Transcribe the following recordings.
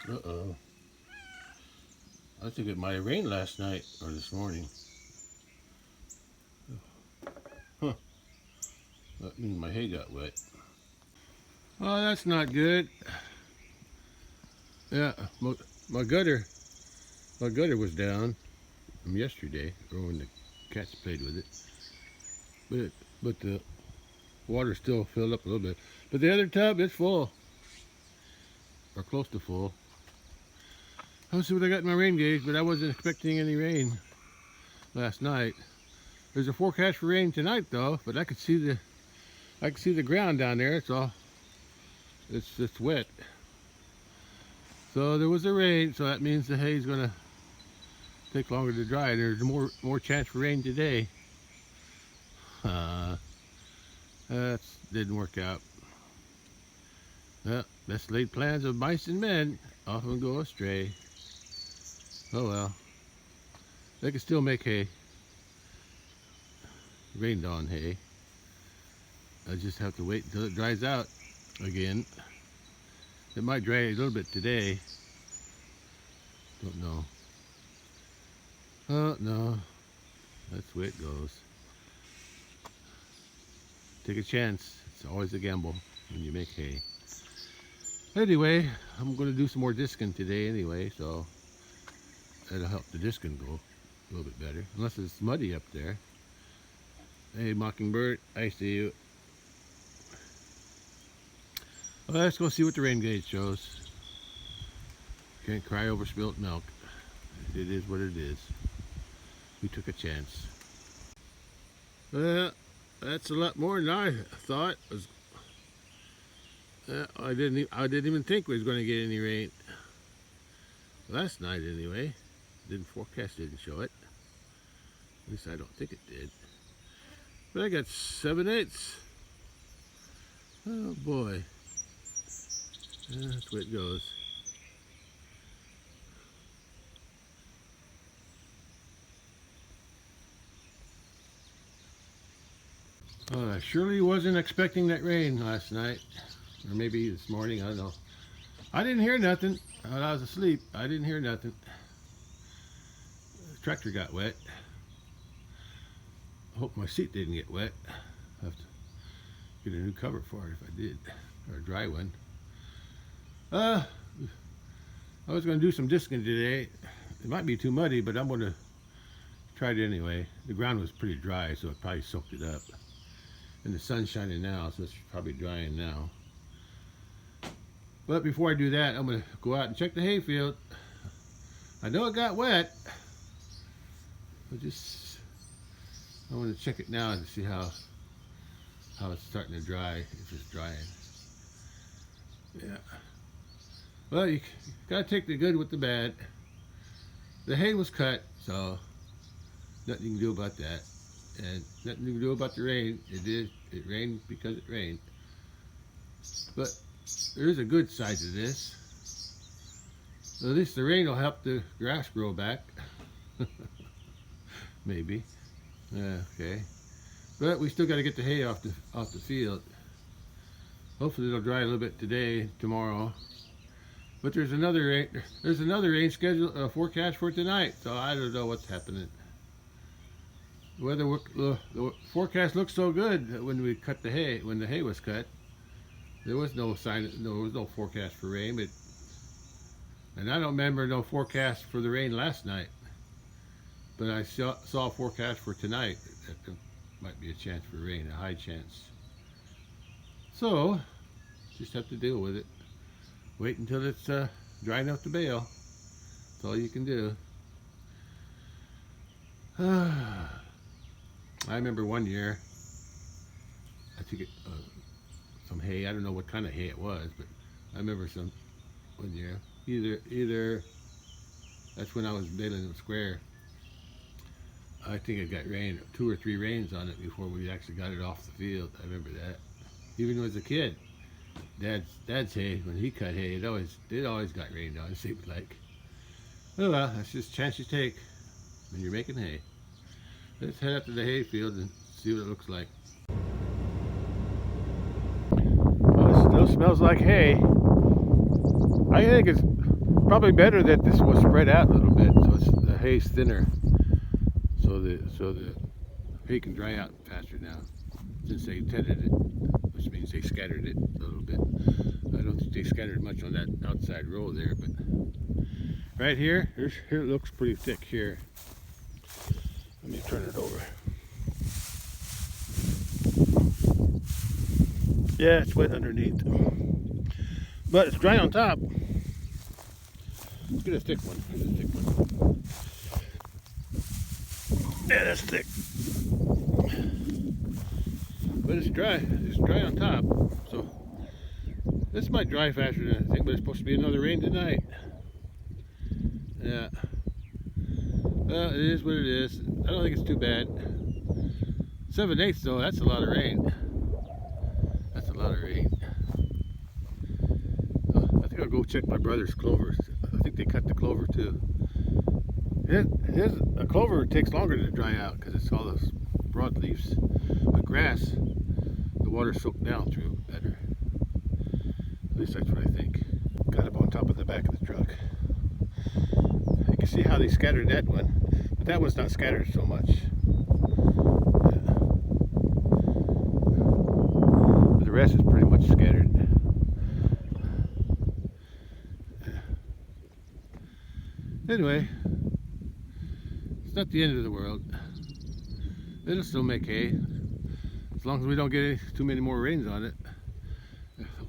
Uh-oh. I think it might have rained last night or this morning. Huh. That means my hay got wet. Oh, that's not good. Yeah, my gutter, my gutter was down from yesterday, or when the cats played with it. But the water still filled up a little bit. But the other tub is full, or close to full. I'll see what I got in my rain gauge, but I wasn't expecting any rain last night. There's a forecast for rain tonight though, but I could see the ground down there. It's wet. So there was a rain, so that means the hay's gonna take longer to dry. There's more chance for rain today. That didn't work out. Well, best laid plans of mice and men often go astray. Oh well, they can still make hay. Rained on hay. I just have to wait until it dries out again. It might dry a little bit today. Don't know. Oh no, that's the way it goes. Take a chance. It's always a gamble when you make hay. Anyway, I'm going to do some more discing today anyway, so that'll help the discing go a little bit better. Unless it's muddy up there. Hey, Mockingbird, I see you. Well, let's go see what the rain gauge shows. Can't cry over spilt milk. It is what it is. We took a chance. Well, that's a lot more than I thought. I didn't even think we was going to get any rain last night. Anyway, forecast didn't show it. At least I don't think it did. But I got 7/8. Oh boy, that's the way it goes. I surely wasn't expecting that rain last night, or maybe this morning, I don't know. I didn't hear nothing. While I was asleep, I didn't hear nothing. The tractor got wet. I hope my seat didn't get wet. I'll have to get a new cover for it if I did, or a dry one. I was going to do some discing today. It might be too muddy, but I'm going to try it anyway. The ground was pretty dry, so it probably soaked it up. And the sun's shining now, so it's probably drying now. But before I do that, I'm going to go out and check the hayfield. I know it got wet. I want to check it now to see how it's starting to dry, if it's drying. Yeah. Well, you gotta take the good with the bad. The hay was cut, so nothing you can do about that. And nothing you can do about the rain. It rained because it rained. But there is a good side to this. At least the rain will help the grass grow back. Maybe. Okay. But we still got to get the hay off the field. Hopefully it'll dry a little bit today, tomorrow. But there's another rain schedule forecast for tonight, so I don't know what's happening. The forecast looked so good when we cut the hay. When the hay was cut, there was no sign. There was no forecast for rain. And I don't remember no forecast for the rain last night. But I saw a forecast for tonight. That there might be a chance for rain, a high chance. So, just have to deal with it. Wait until it's dry enough to bale. That's all you can do. I remember one year, I took some hay. I don't know what kind of hay it was, but I remember one year. Either that's when I was baling the square. I think it got 2 or 3 rains on it before we actually got it off the field. I remember that. Even as a kid, Dad's hay, when he cut hay, it always got rained on, it seemed like. Oh well, that's just a chance you take when you're making hay. Let's head up to the hay field and see what it looks like. Well, it still smells like hay. I think it's probably better that this was spread out a little bit, so the hay's thinner, so the hay can dry out faster now, since they tended it, which means they scattered it a little bit. I don't think they scattered much on that outside row there, but right here it looks pretty thick here. Let me turn it over. Yeah, it's wet underneath, but it's dry on top. Let's get a thick one. Get a thick one. Yeah, that's thick. But it's dry. It's dry on top. So this might dry faster than I think, but it's supposed to be another rain tonight. Yeah. Well, it is what it is. I don't think it's too bad. 7/8 though, that's a lot of rain. That's a lot of rain. I think I'll go check my brother's clovers. I think they cut the clover too. A clover takes longer to dry out because it's all those broadleaves. But grass, the water soaked down through better. At least that's what I think. Got up on top of the back of the truck. You can see how they scattered that one, but that one's not scattered so much. Yeah. The rest is pretty much scattered. Anyway, it's not the end of the world. It'll still make hay, as long as we don't get too many more rains on it.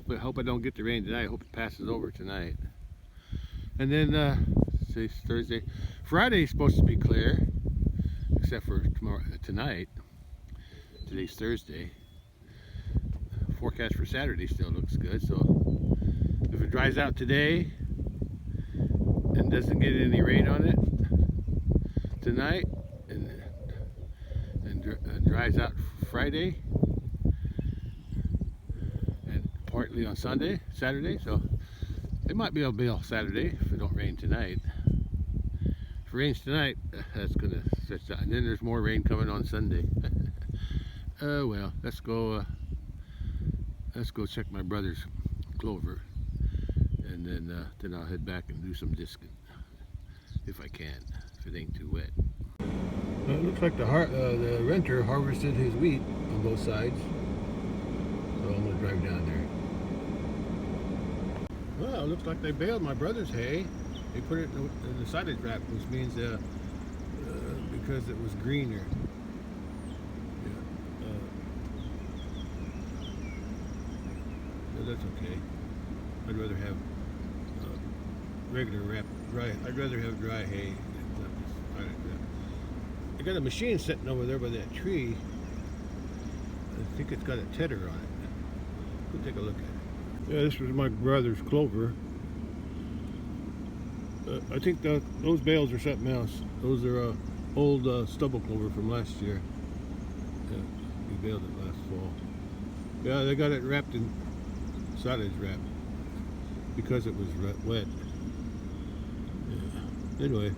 I hope I don't get the rain tonight. I hope it passes over tonight. And then, say Thursday, Friday's supposed to be clear, except for tonight. Today's Thursday. Forecast for Saturday still looks good. So if it dries out today and doesn't get any rain on it tonight, and dries out Friday and partly on Saturday, so it might be able to be all Saturday if it don't rain tonight. If it rains tonight, that's gonna stretch out, and then there's more rain coming on Sunday. Oh well, let's go check my brother's clover, and then I'll head back and do some disking if I can, if it ain't too wet. It looks like the renter harvested his wheat on both sides, so I'm going to drive down there. Well, it looks like they baled my brother's hay. They put it in the silage wrap, which means because it was greener. But that's okay. I'd rather have regular wrap, dry. I'd rather have dry hay. I got a machine sitting over there by that tree. I think it's got a tedder on it. Go take a look at it. Yeah, this was my brother's clover. I think those bales are something else. Those are old stubble clover from last year. Yeah, we baled it last fall. Yeah, they got it wrapped in silage wrap because it was wet. Yeah. Anyway,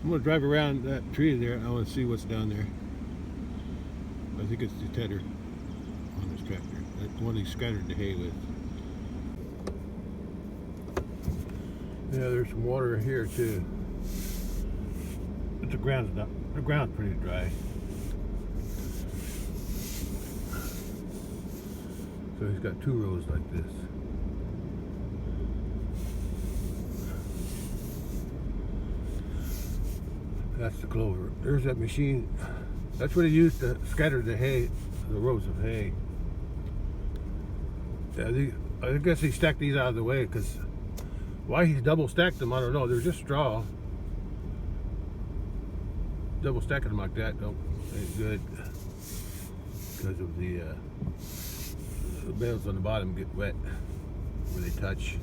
I'm going to drive around that tree there. I want to see what's down there. I think it's the tedder on this tractor. That's one he scattered the hay with. Yeah, there's some water here too. But the ground's pretty dry. So he's got two rows like this. That's the clover. There's that machine. That's what he used to scatter the hay, the rows of hay. Yeah, I guess he stacked these out of the way because why he double stacked them, I don't know. They're just straw. Double stacking them like that ain't good because of the bales on the bottom get wet where they touch.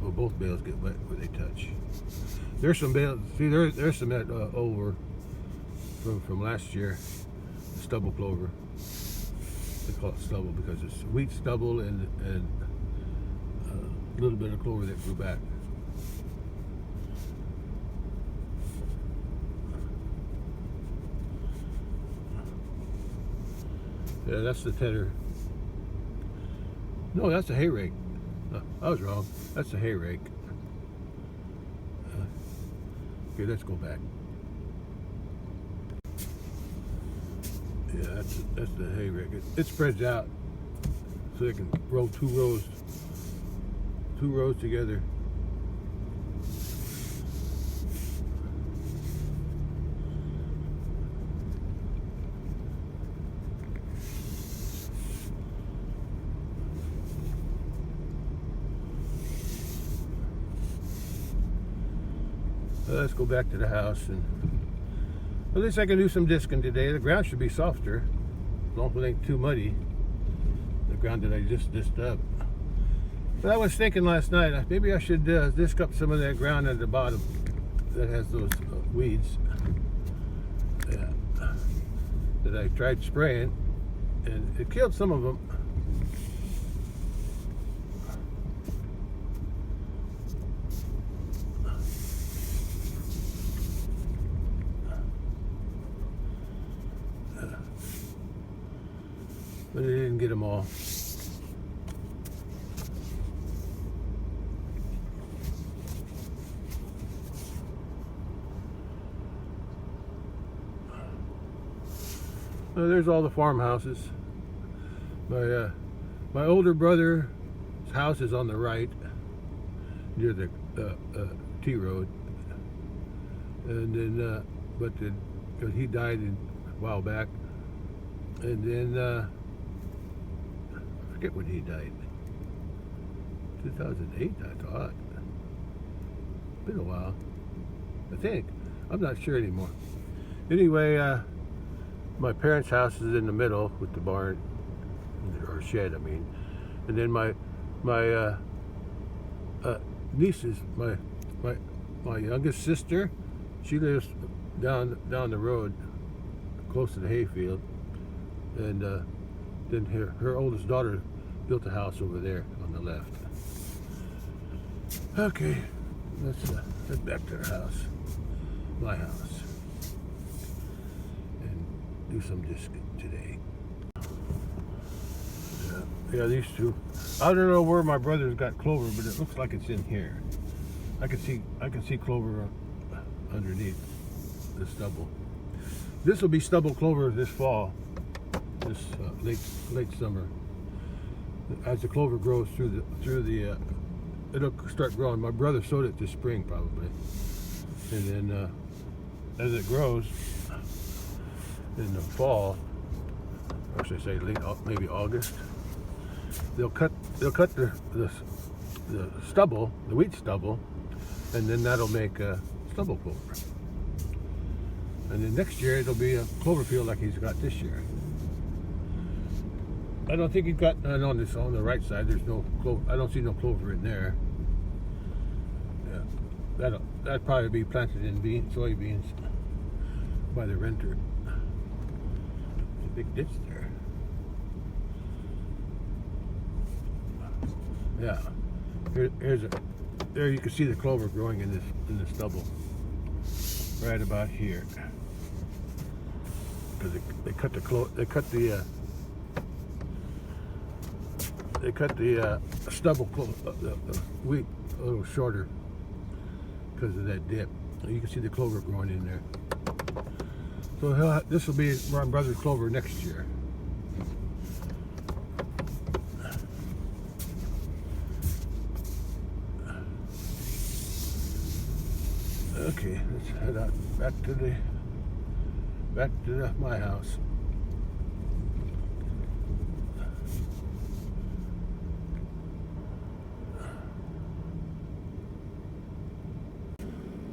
Well, both bales get wet where they touch. There's some bales. See, there's some over from last year. The stubble clover. They call it stubble because it's wheat stubble and a little bit of clover that grew back. Yeah, that's the tedder. No, that's a hay rake. I was wrong. That's a hay rake. Okay, let's go back. Yeah, that's the hay rick. It spreads out so they can roll two rows together. Let's go back to the house, and at least I can do some disking today. The ground should be softer, as long as it ain't too muddy. The ground that I just disced up. But I was thinking last night, maybe I should disc up some of that ground at the bottom that has those weeds. Yeah, that I tried spraying, and it killed some of them. But I didn't get them all. There's all the farmhouses. My older brother's house is on the right, near the T road, and then because he died a while back, and then. I forget when he died. 2008, I thought. Been a while, I think. I'm not sure anymore. Anyway, my parents' house is in the middle with the barn, or shed, I mean. And then my nieces, my youngest sister, she lives down the road, close to the hayfield, and then her oldest daughter built a house over there on the left. Okay, let's head back to our house, my house, and do some disking today. Yeah, these two. I don't know where my brother's got clover, but it looks like it's in here. I can see clover underneath the stubble. This will be stubble clover this fall. This late summer, as the clover grows through the it'll start growing. My brother sowed it this spring probably, and then as it grows in the fall, or should I say maybe August, they'll cut the stubble, the wheat stubble, and then that'll make stubble clover. And then next year it'll be a clover field like he's got this year. I don't think he's got on the right side. There's no clover. I don't see no clover in there. Yeah, that'd probably be planted in soybeans by the renter. There's a big ditch there. Yeah, there you can see the clover growing in the stubble, right about here. Because they cut the stubble, the wheat a little shorter because of that dip. You can see the clover growing in there. So this will be my brother's clover next year. Okay, let's head out back to my house.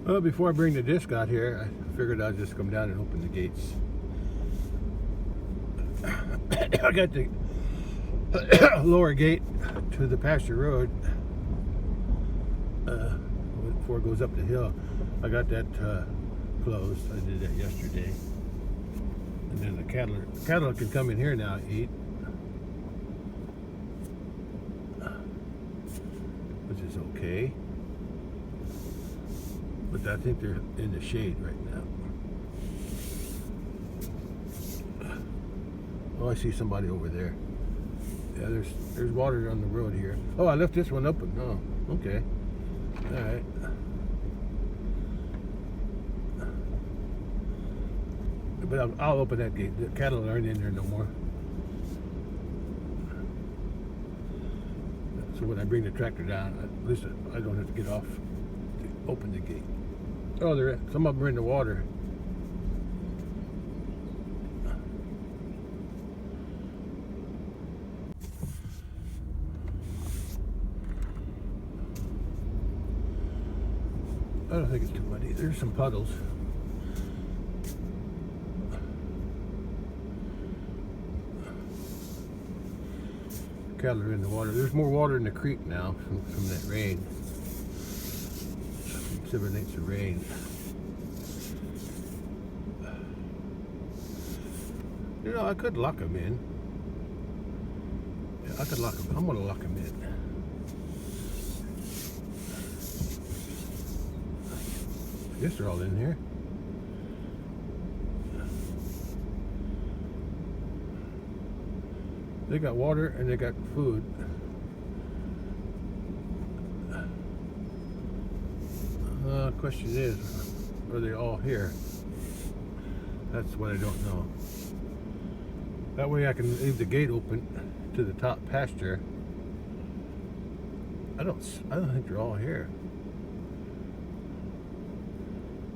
Well, before I bring the disc out here, I figured I'd just come down and open the gates. I got the lower gate to the pasture road before it goes up the hill. I got that closed. I did that yesterday. And then the cattle can come in here now and eat, which is okay. But I think they're in the shade right now. Oh, I see somebody over there. Yeah, there's water on the road here. Oh, I left this one open. Oh, okay. All right. But I'll open that gate. The cattle aren't in there no more. So when I bring the tractor down, at least I don't have to get off to open the gate. Oh, some of them are in the water. I don't think it's too muddy. There's some puddles. Cattle are in the water. There's more water in the creek now from that rain. 7/8 of rain. You know, I could lock them in. Yeah, I could lock them. I'm gonna lock them in. I guess they're all in here. They got water and they got food. Question is, are they all here? That's what I don't know. That way I can leave the gate open to the top pasture. I don't think they're all here.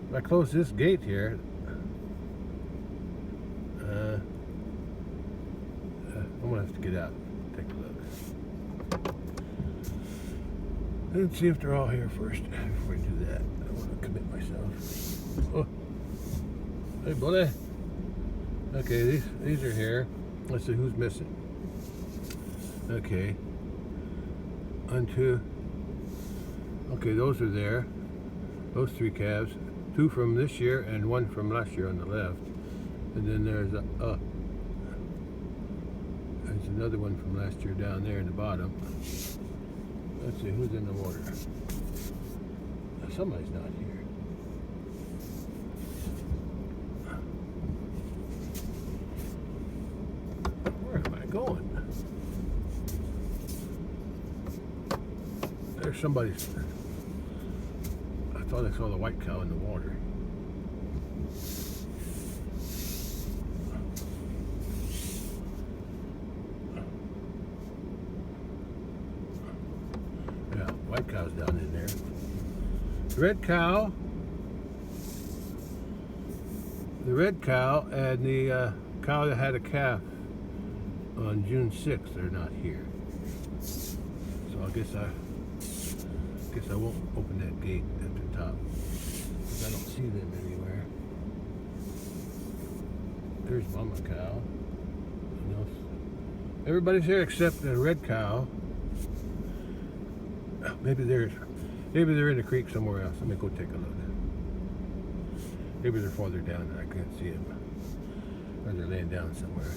If I close this gate here, I'm gonna have to get out and take a look. Let's see if they're all here first before I do that. I don't want to commit myself. Oh, hey, buddy. Okay, these are here. Let's see who's missing. Okay, 1, 2. Okay, those are there. Those 3 calves. 2 from this year and 1 from last year on the left. And then there's another one from last year down there in the bottom. Let's see who's in the water. Somebody's not here. Where am I going? There's somebody's. I thought I saw the white cow in the water. Yeah, white cow's down in there. Red cow. The red cow and the cow that had a calf on June 6th are not here. So I guess I won't open that gate at the top, because I don't see them anywhere. There's mama cow. Everybody's here except the red cow. Maybe they're in the creek somewhere else. Let me go take a look. Maybe they're farther down and I can't see them. Or they're laying down somewhere.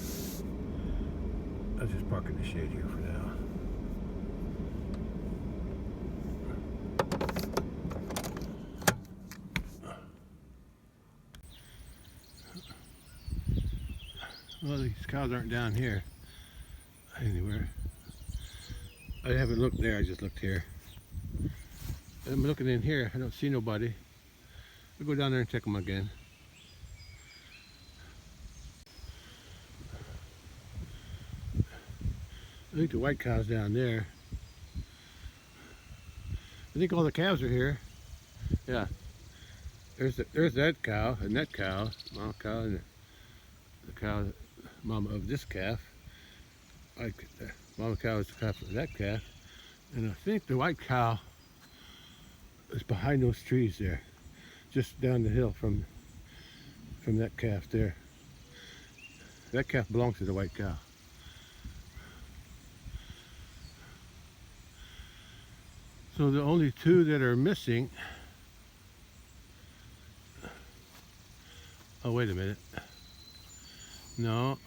I'll just park in the shade here for now. Well, these cows aren't down here anywhere. I haven't looked there, I just looked here. I'm looking in here, I don't see nobody. I'll go down there and check them again. I think the white cow's down there. I think all the calves are here. Yeah. There's that cow and that cow, mama cow, and the cow, mama of this calf. Mama cow is the calf of that calf. And I think the white cow is behind those trees there, just down the hill from that calf there. That calf belongs to the white cow. So the only 2 that are missing. Oh, wait a minute. No.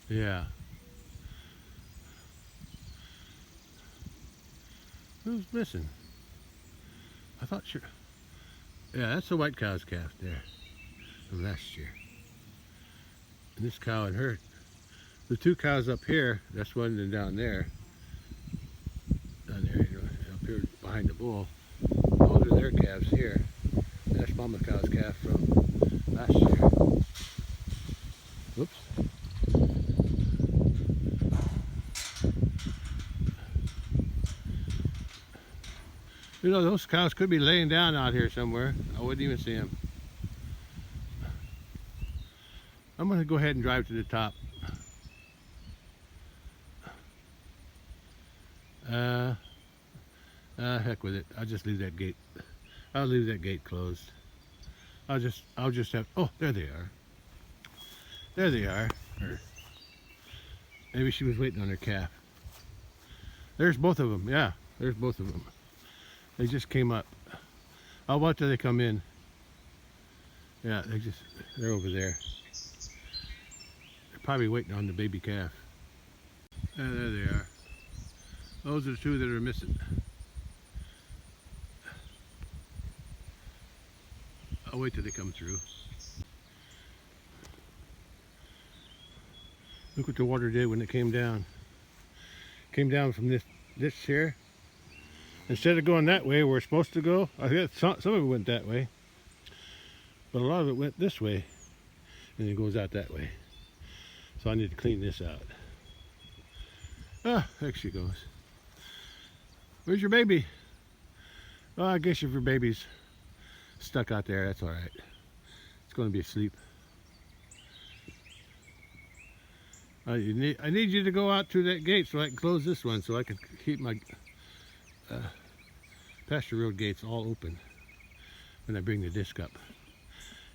Yeah. Who's missing? I thought sure. Yeah, that's the white cow's calf there from last year. And this cow and her. The 2 cows up here, that's one and down there. Down there, up here behind the bull. Those are their calves here. And That's mama cow's calf from last year. Whoops. You know, those cows could be laying down out here somewhere. I wouldn't even see them. I'm going to go ahead and drive to the top. Heck with it. I'll just leave that gate. I'll leave that gate closed. I'll just have, oh, there they are. There they are. Or maybe she was waiting on her calf. There's both of them. Yeah, there's both of them. They just came up. I'll watch till they come in. Yeah, they're over there. They're probably waiting on the baby calf. There they are. Those are the two that are missing. I'll wait till they come through. Look what the water did when it came down. It came down from this here. Instead of going that way where it's supposed to go, I guess some of it went that way, but a lot of it went this way, and it goes out that way. So I need to clean this out. Ah, there she goes. Where's your baby? Well, I guess if your baby's stuck out there, that's all right. It's going to be asleep. I need you to go out through that gate so I can close this one, so I can keep my pasture road gates all open when I bring the disc up.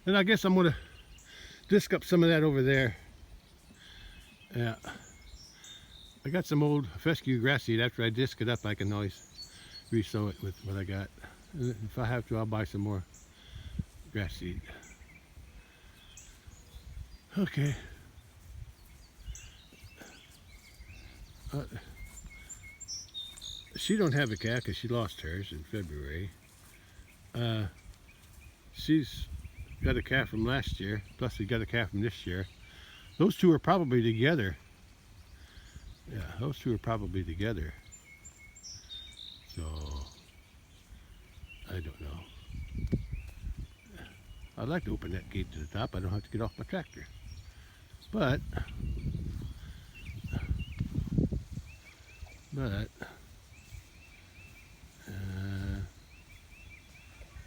And I guess I'm going to disc up some of that over there. Yeah. I got some old fescue grass seed. After I disc it up, I can always re-sow it with what I got. And if I have to, I'll buy some more grass seed. Okay. She don't have a calf because she lost hers in February. She's got a calf from last year, plus we got a calf from this year. Those two are probably together. Yeah, those two are probably together. So, I don't know. I'd like to open that gate to the top. I don't have to get off my tractor. But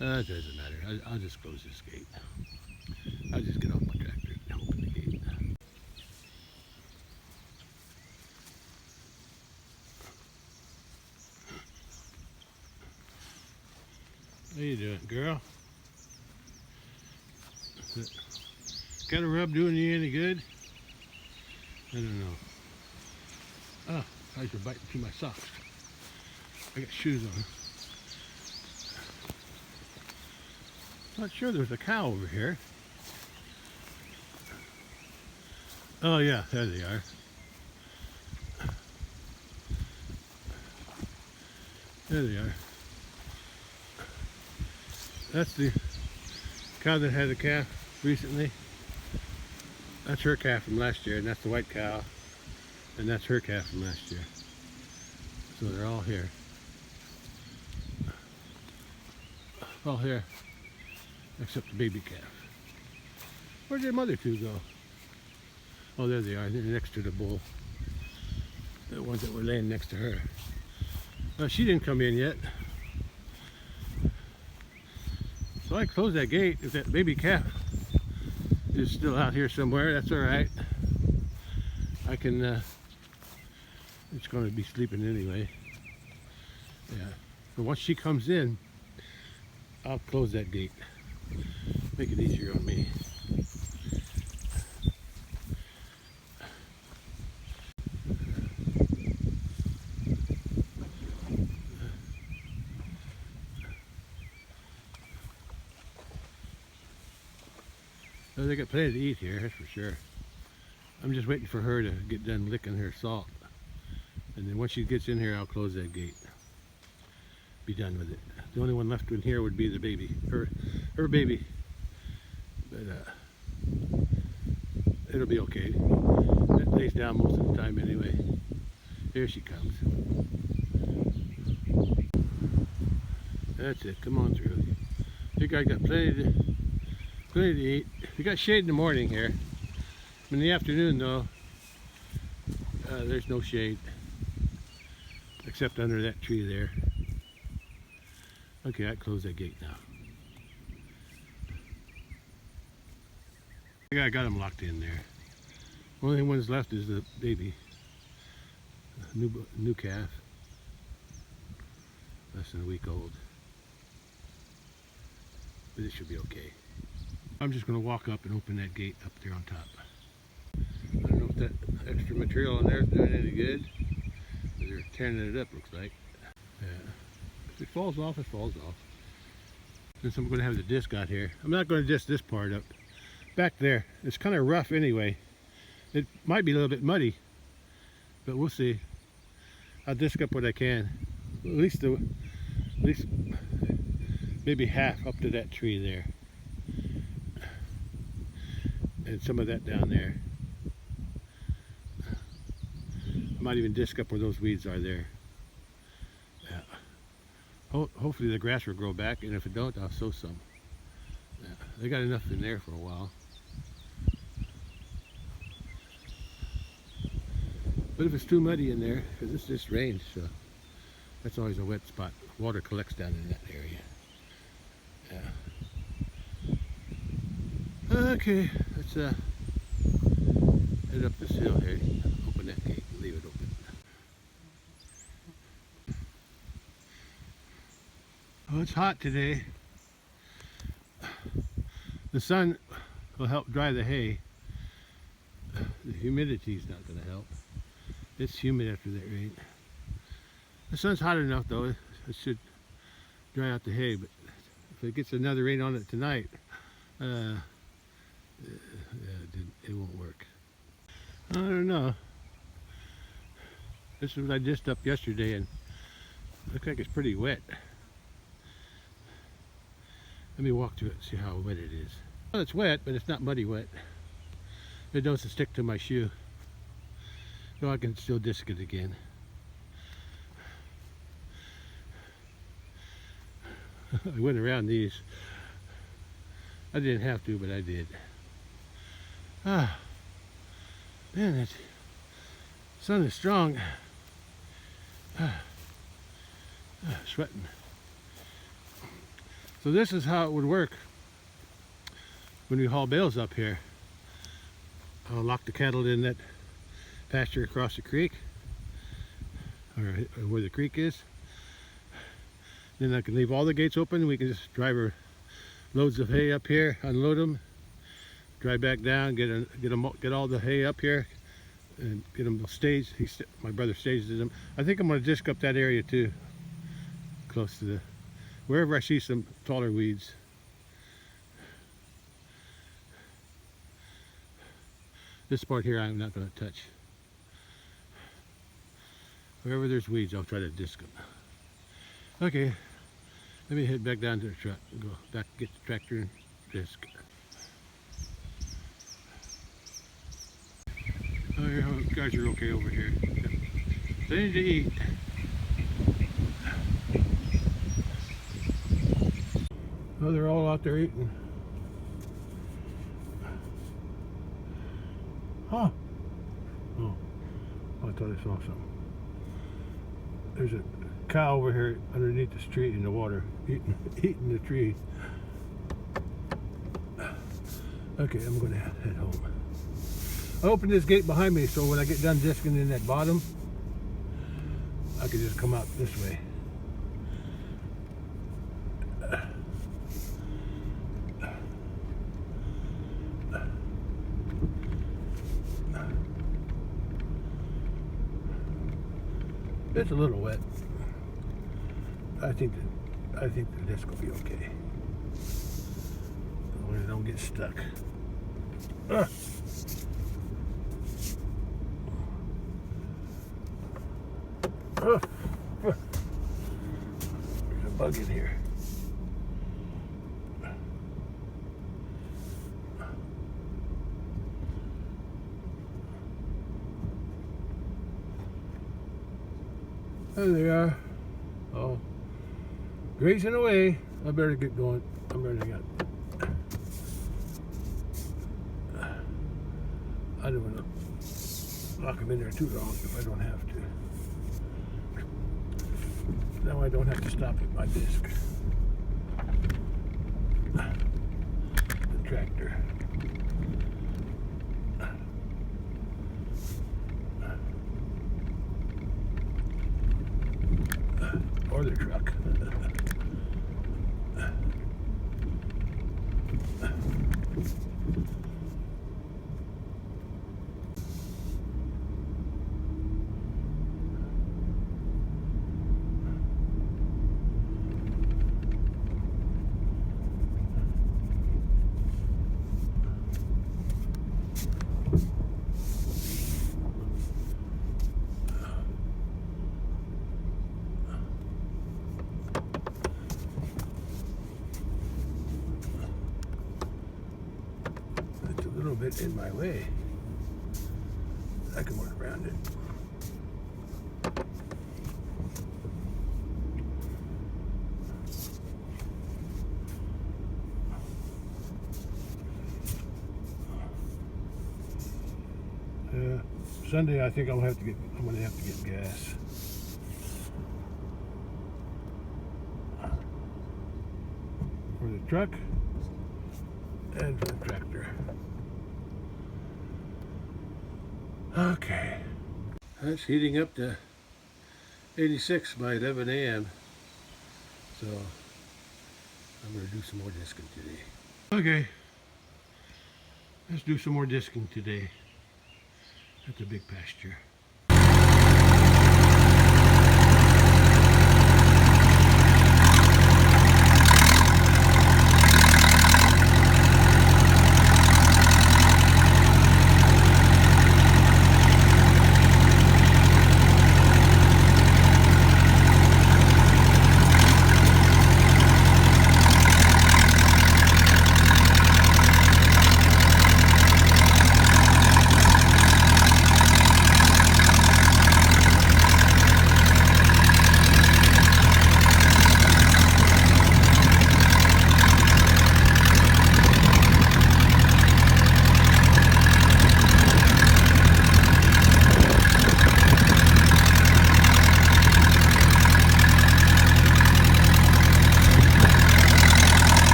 it doesn't matter. I'll just close this gate. I'll just get off my tractor and open the gate. How you doing, girl? Got a rub doing you any good? I don't know. Oh, eyes are biting through my socks. I got shoes on. Not sure there's a cow over here. Oh yeah, there they are. There they are. That's the cow that had a calf recently. That's her calf from last year, and that's the white cow. And that's her calf from last year. So they're all here. All here. Except the baby calf. Where'd their mother two go? Oh, there they are. They're next to the bull. The ones that were laying next to her. Well, she didn't come in yet. So I closed that gate. If that baby calf is still out here somewhere, that's all right. I can, it's going to be sleeping anyway. Yeah. But once she comes in, I'll close that gate. Make it easier on me. Well, they got plenty to eat here, that's for sure. I'm just waiting for her to get done licking her salt. And then once she gets in here, I'll close that gate. Be done with it. The only one left in here would be the baby, her baby. But it'll be okay. It lays down most of the time anyway. Here she comes. That's it, come on through. You guys got plenty to eat. We got shade in the morning here. In the afternoon though, there's no shade except under that tree there. Okay, I close that gate now. I got them locked in there. Only one's left is the baby, new calf, less than a week old. But it should be okay. I'm just going to walk up and open that gate up there on top. I don't know if that extra material on there is doing any good. They're tearing it up, looks like. Yeah. If it falls off, it falls off. Since I'm going to have the disc out here, I'm not going to disc this part up. Back there, it's kind of rough anyway. It might be a little bit muddy, but we'll see. I'll disc up what I can. At least maybe half up to that tree there, and some of that down there. I might even disc up where those weeds are there. Yeah. Hopefully the grass will grow back, and if it don't, I'll sow some. Yeah. They got enough in there for a while. But if it's too muddy in there, because it's just rained, so that's always a wet spot. Water collects down in that area. Yeah. Okay, let's head up this hill here. Open that gate, leave it open. Oh, it's hot today. The sun will help dry the hay. The humidity's not going to help. It's humid after that rain. The sun's hot enough though, it should dry out the hay, but if it gets another rain on it tonight, it won't work. I don't know. This is what I dished up yesterday and it looks like it's pretty wet. Let me walk to it and see how wet it is. Well, it's wet, but it's not muddy wet. It doesn't stick to my shoe. So I can still disc it again. I went around these. I didn't have to, but I did. Ah, man, that sun is strong. Sweating. So this is how it would work when we haul bales up here. I'll lock the cattle in that pasture across the creek, or where the creek is. Then I can leave all the gates open. We can just drive our loads of hay up here, unload them, drive back down, get all the hay up here, and get them staged. My brother stages them. I think I'm going to disc up that area too, close to wherever I see some taller weeds. This part here I'm not going to touch. Wherever there's weeds, I'll try to disc them. Okay, let me head back down to the truck and go back, get the tractor and disc. Oh, you guys are okay over here. Plenty to eat. Oh, they're all out there eating. Huh? Oh, I thought I saw something. There's a cow over here underneath this tree in the water, eating the tree. Okay, I'm gonna head home. I opened this gate behind me so when I get done discing in that bottom, I can just come out this way. It's a little wet. I think the disc will be okay. When it don't get stuck. There's a bug in here. There they are. Oh, grazing away. I better get going. I'm running out. I don't want to lock them in there too long if I don't have to. Now I don't have to stop at my disc. The tractor. Or the truck. Bit in my way. I can work around it. Sunday I think I'm gonna have to get gas. For the truck and for the tractor. Okay. It's heating up to 86 by 11 a.m. So I'm going to do some more disking today. Okay. Let's do some more disking today. That's a big pasture.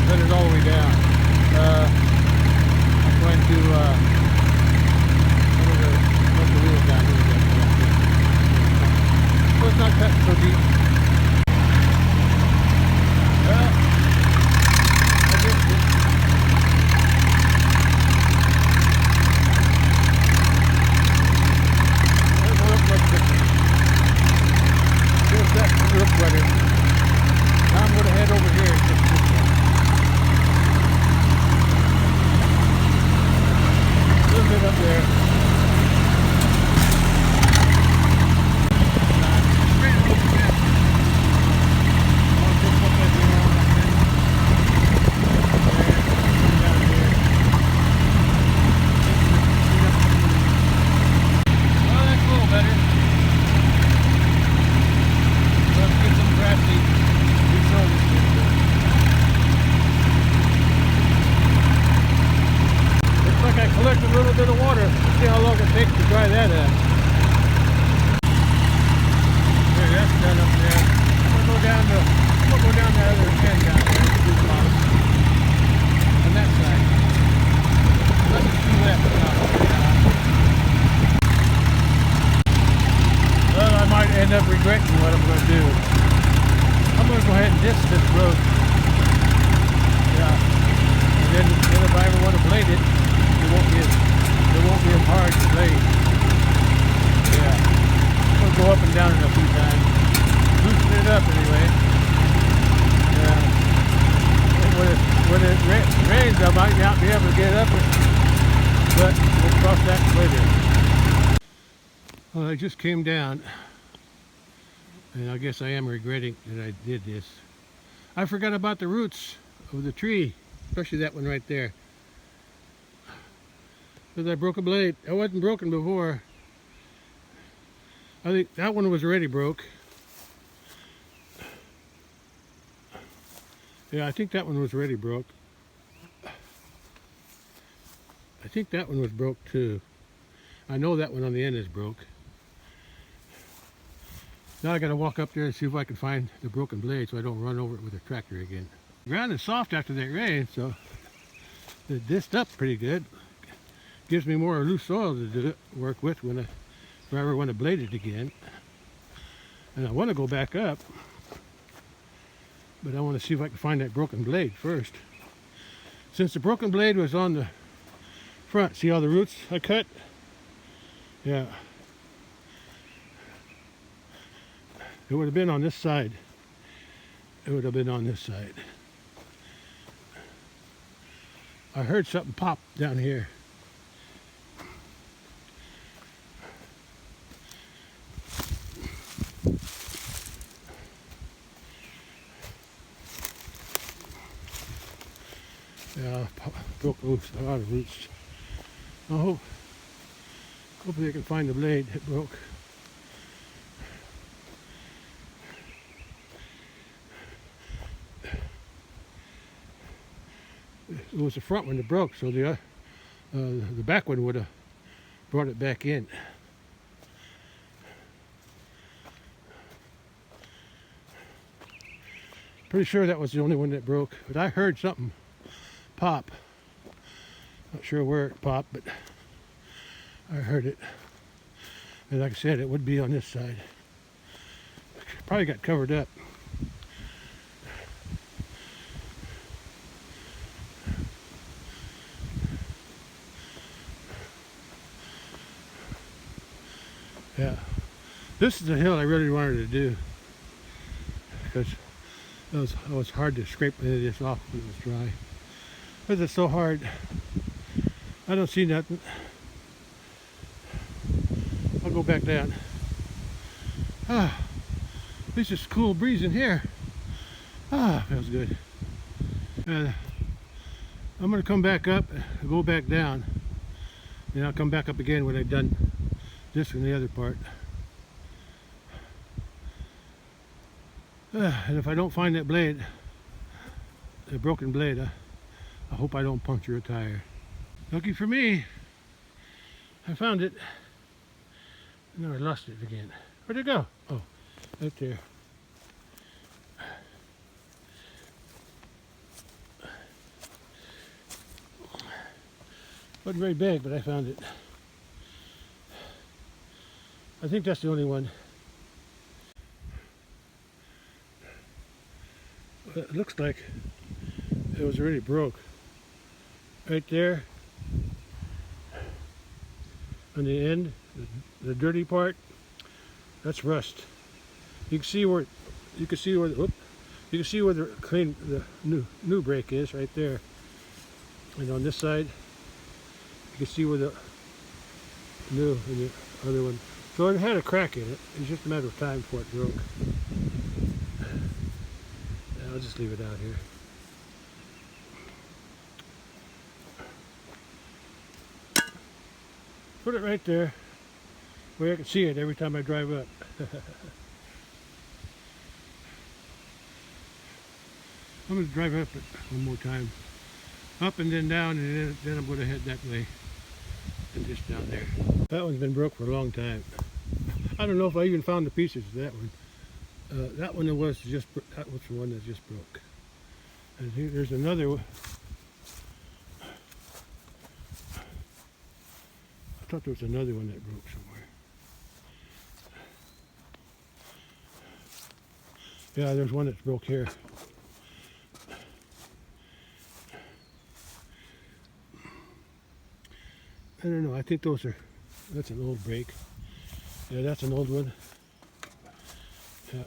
let it all the way down. I'm going to let the wheels down a little bit. So it's not cutting so deep. Well, I guess it doesn't look much different. Just that look better. Now I'm going to head over here and just this one. A little bit up there. Collect a little bit of water. See how long it takes to dry that up. There, that's done up there. I'm gonna go down the other end down there. On that side. Let it see that well, I might end up regretting what I'm gonna do. I'm gonna go ahead and disc this road. Yeah. And then if I ever want to blade it, it won't be as hard to blade. Yeah. I'm going to go up and down it a few times. Loosen it up anyway. Yeah. When it rains, I might not be able to get up it, but we'll cross that later. Well, I just came down, and I guess I am regretting that I did this. I forgot about the roots of the tree, especially that one right there. Because I broke a blade. It wasn't broken before. I think that one was already broke. Yeah, I think that one was already broke. I think that one was broke too. I know that one on the end is broke. Now I gotta walk up there and see if I can find the broken blade so I don't run over it with a tractor again. The ground is soft after that rain, so it disced up pretty good. Gives me more loose soil to work with if I ever want to blade it again. And I want to go back up, but I want to see if I can find that broken blade first. Since the broken blade was on the front, see all the roots I cut? Yeah. It would have been on this side. It would have been on this side. I heard something pop down here. Yeah, broke loose, a lot of roots. I hopefully I can find the blade that broke. It was the front one that broke, so the back one would have brought it back in. Pretty sure that was the only one that broke, but I heard something pop. Not sure where it popped, but I heard it. And like I said, it would be on this side. Probably got covered up. Yeah, this is the hill I really wanted to do because it was hard to scrape any of this off when it was dry. Because it's so hard. I don't see nothing. I'll go back down. Ah, at least it's a cool breeze in here. Ah, feels good. And I'm gonna come back up, go back down, and I'll come back up again when I've done this and the other part. And if I don't find that blade, the broken blade, I hope I don't puncture a tire. Lucky for me, I found it. And then I lost it again. Where'd it go? Oh, right there. Wasn't very big, but I found it. I think that's the only one. It looks like it was already broke. Right there on the end, the dirty part, that's rust. You can see where you can see where the clean the new brake is right there. And on this side, you can see where the new and the other one. So it had a crack in it. It's just a matter of time before it broke. I'll just leave it out here. Put it right there where I can see it every time I drive up. I'm going to drive up it one more time. Up and then down, and then I'm going to head that way and just down there. That one's been broke for a long time. I don't know if I even found the pieces of that one. That one that was the one that just broke. And here, there's another one. I thought there was another one that broke somewhere. Yeah, there's one that's broke here. I don't know, I think that's an old brake. Yeah, that's an old one. Yeah,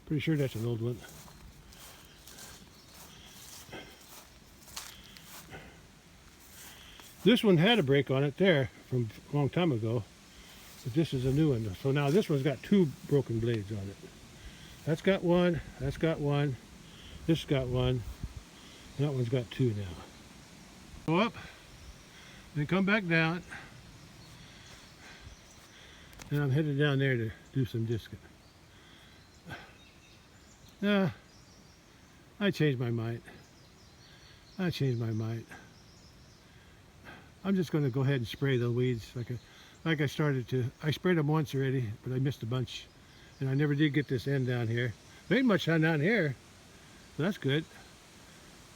pretty sure that's an old one. This one had a brake on it there from a long time ago, but this is a new one. So now this one's got two broken blades on it. That's got one, this got one, that one's got two now. Go up, then come back down, and I'm headed down there to do some discing. I changed my mind. I'm just going to go ahead and spray the weeds like I started to. I sprayed them once already, but I missed a bunch. And I never did get this end down here. There ain't much sun down here. So that's good.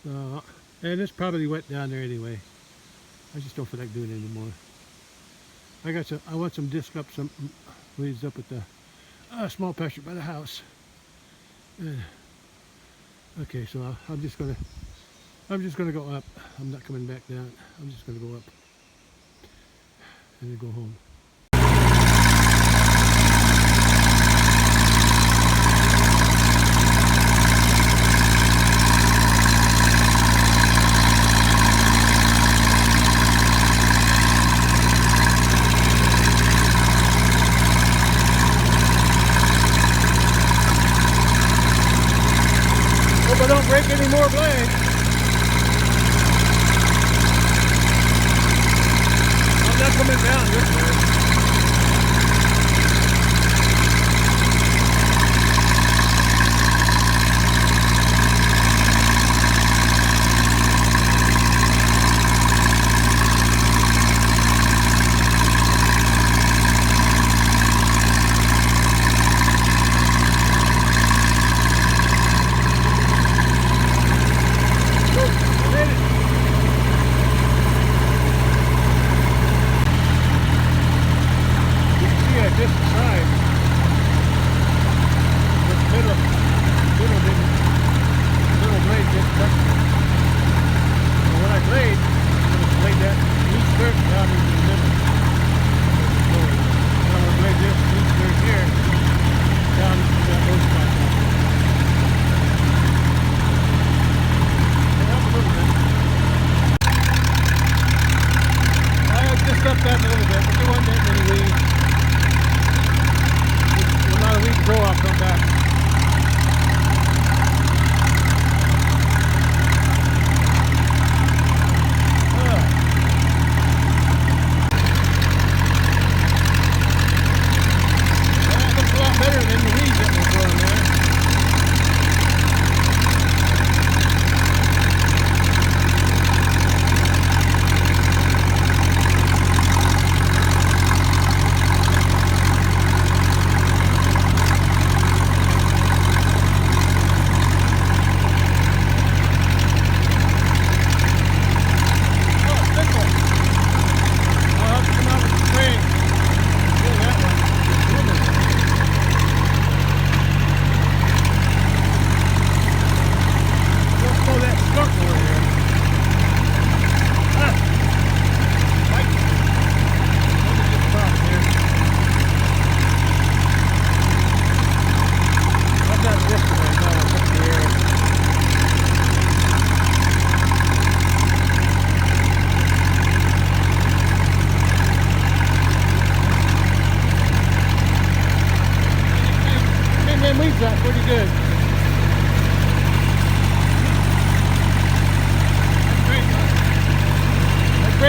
And it's probably wet down there anyway. I just don't feel like doing it anymore. I want some disc up some weeds up at the small pasture by the house. Okay, so I'm just gonna go up. I'm not coming back down. I'm just gonna go up and then go home. Hope I don't break any more blades. I'm not coming down this way.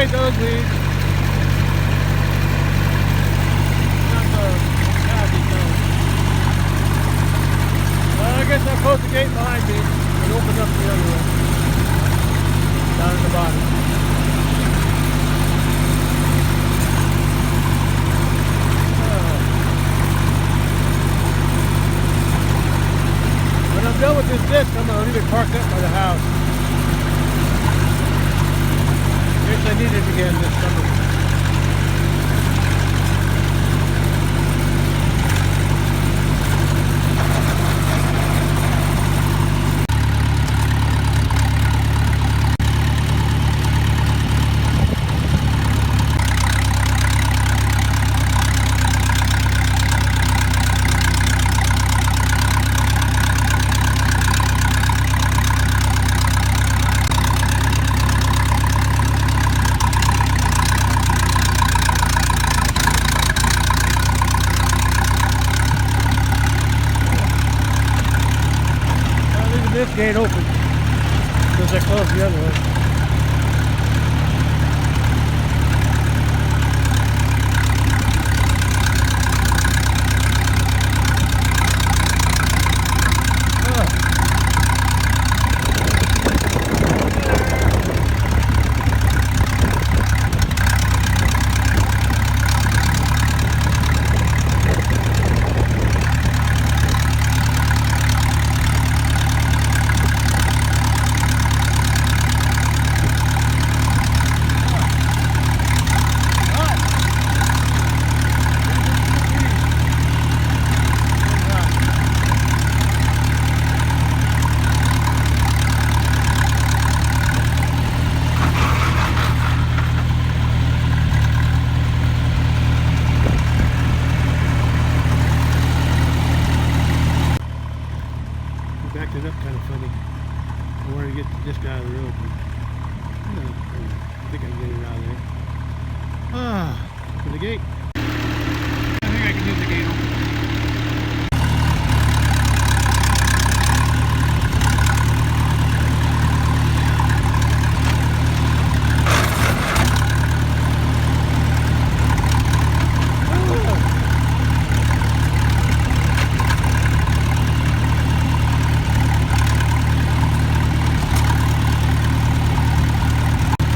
cultivate those weeds. Not those. God, these those. Well, I guess I'll close the gate behind me and open up the other one. Down at the bottom. When I'm done with this disc, I'm going to leave it parked up by the house. In case I need it again this summer. This gate open because I closed the other one. Backed it up kind of funny. I wanted to get the disc out of the road, but I think I can get it out of there. To the gate. I think I can use the gate open.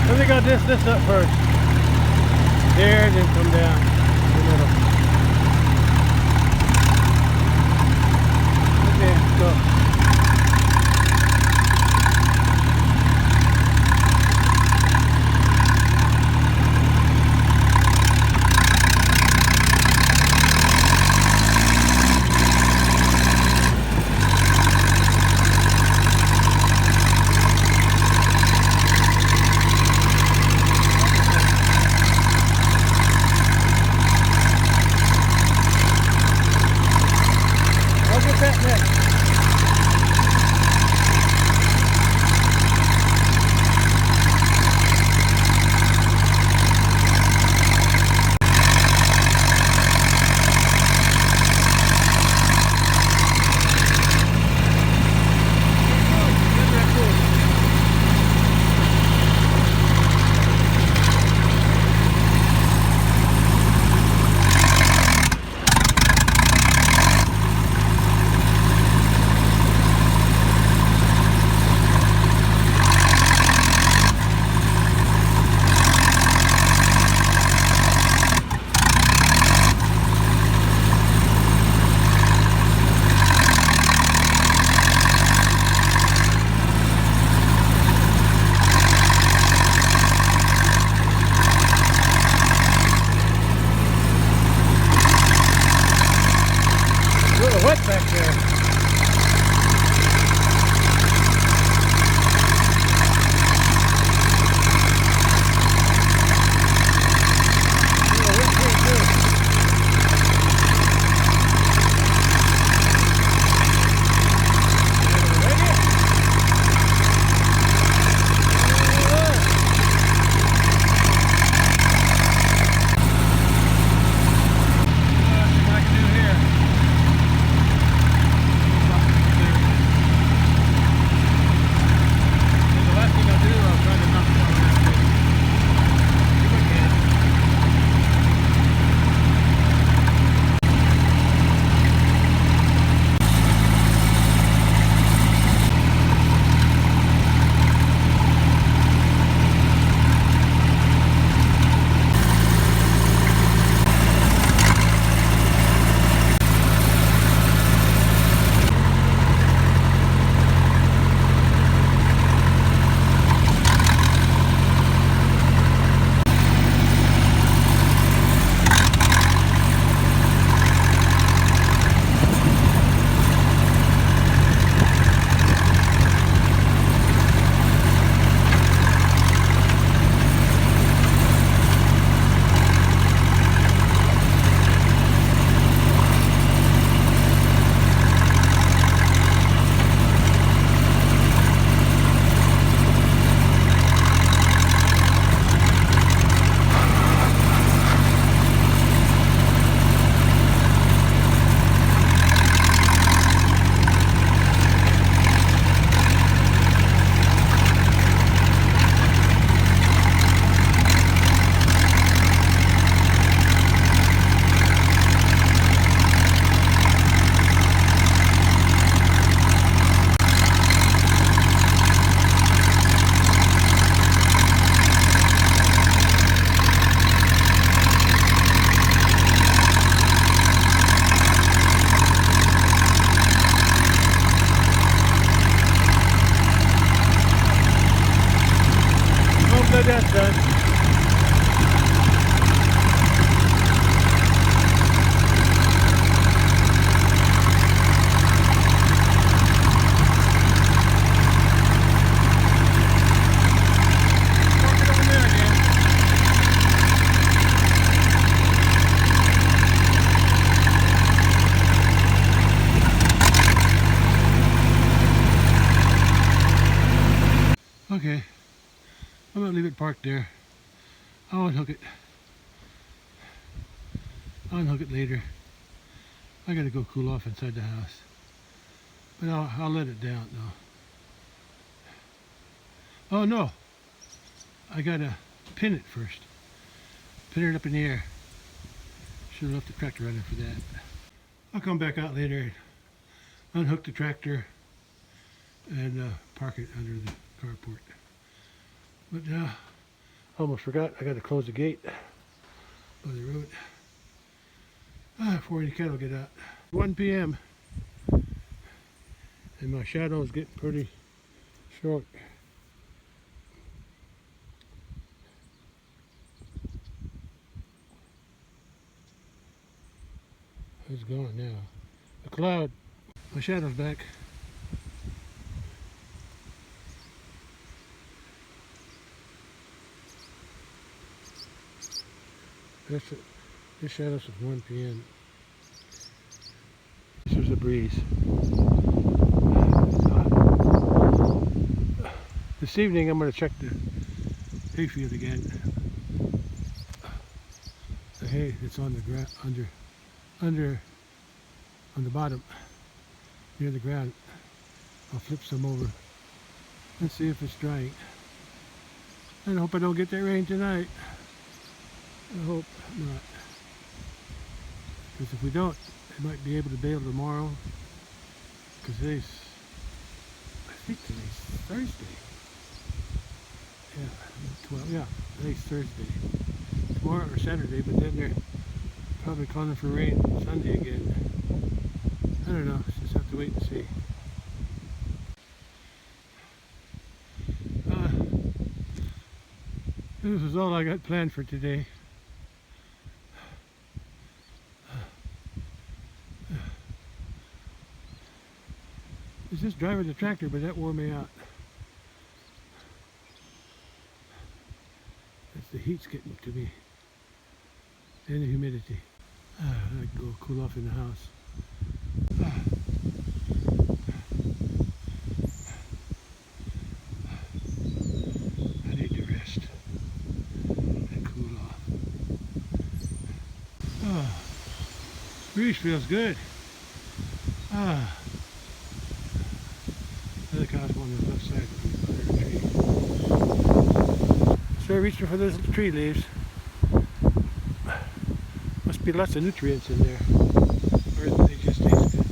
I think I'll disc this up first. There, and then come down the middle. Okay, let's go. That next. done. Okay, I'm gonna leave it parked there. I'll unhook it. I'll unhook it later. I gotta go cool off inside the house. But I'll let it down though. Oh no! I gotta pin it first. Pin it up in the air. Should have left the tractor running for that. I'll come back out later and unhook the tractor and park it under the carport. But I almost forgot, I got to close the gate by the road before any cattle get out. 1 p.m. and my shadow is getting pretty short. It's gone now. The cloud, my shadow's back. This shadow's at 1 p.m. This was a breeze. This evening I'm going to check the hayfield again. The hay that's on the ground, on the bottom, near the ground. I'll flip some over and see if it's drying. And I hope I don't get that rain tonight. I hope not. Because if we don't, I might be able to bale tomorrow. Because I think today's Thursday. Yeah, 12, yeah, today's Thursday. Tomorrow or Saturday, but then they're probably calling for rain Sunday again. I don't know, just have to wait and see. This is all I got planned for today. It's just driving the tractor, but that wore me out. That's the heat's getting to me. And the humidity. I can go cool off in the house. I need to rest and cool off. Breeze feels good. The other cow's on the left side of the tree. Start reaching for those tree leaves. Must be lots of nutrients in there, or they just taste good.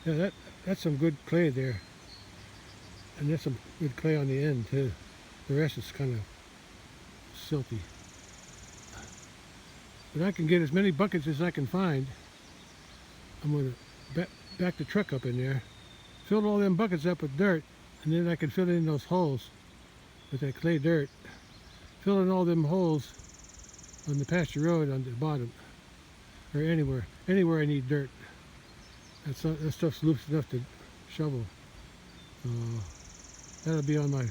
Yeah, that's some good clay there, and that's some good clay on the end too. The rest is kind of silty. But I can get as many buckets as I can find. I'm going to back the truck up in there, fill all them buckets up with dirt, and then I can fill in those holes with that clay dirt. Fill in all them holes on the pasture road on the bottom, or anywhere I need dirt. That stuff's loose enough to shovel. So that'll be on my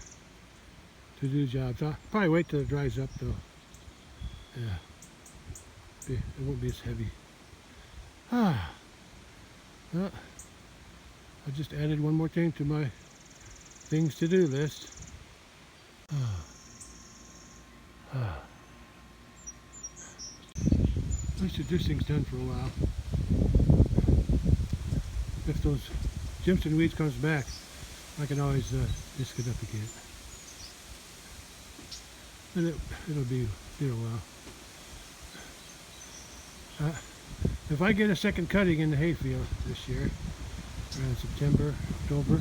to-do jobs. I'll probably wait till it dries up though. Yeah. It won't be as heavy. Well, I just added one more thing to my things to do list. I should do things done for a while. If those Jimson weeds comes back, I can always disc it up again. And it'll be a while. If I get a second cutting in the hayfield this year, around September, October,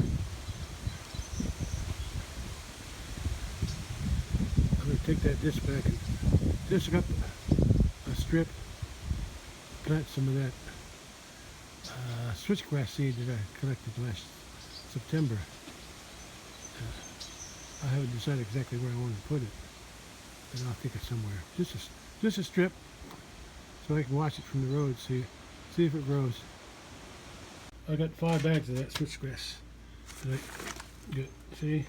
I'm going to take that disc back and disc up a strip, plant some of that switchgrass seed that I collected last September. I haven't decided exactly where I want to put it, but I'll take it somewhere. Just a strip, so I can watch it from the road, see if it grows. I got 5 bags of that switchgrass. Good. See?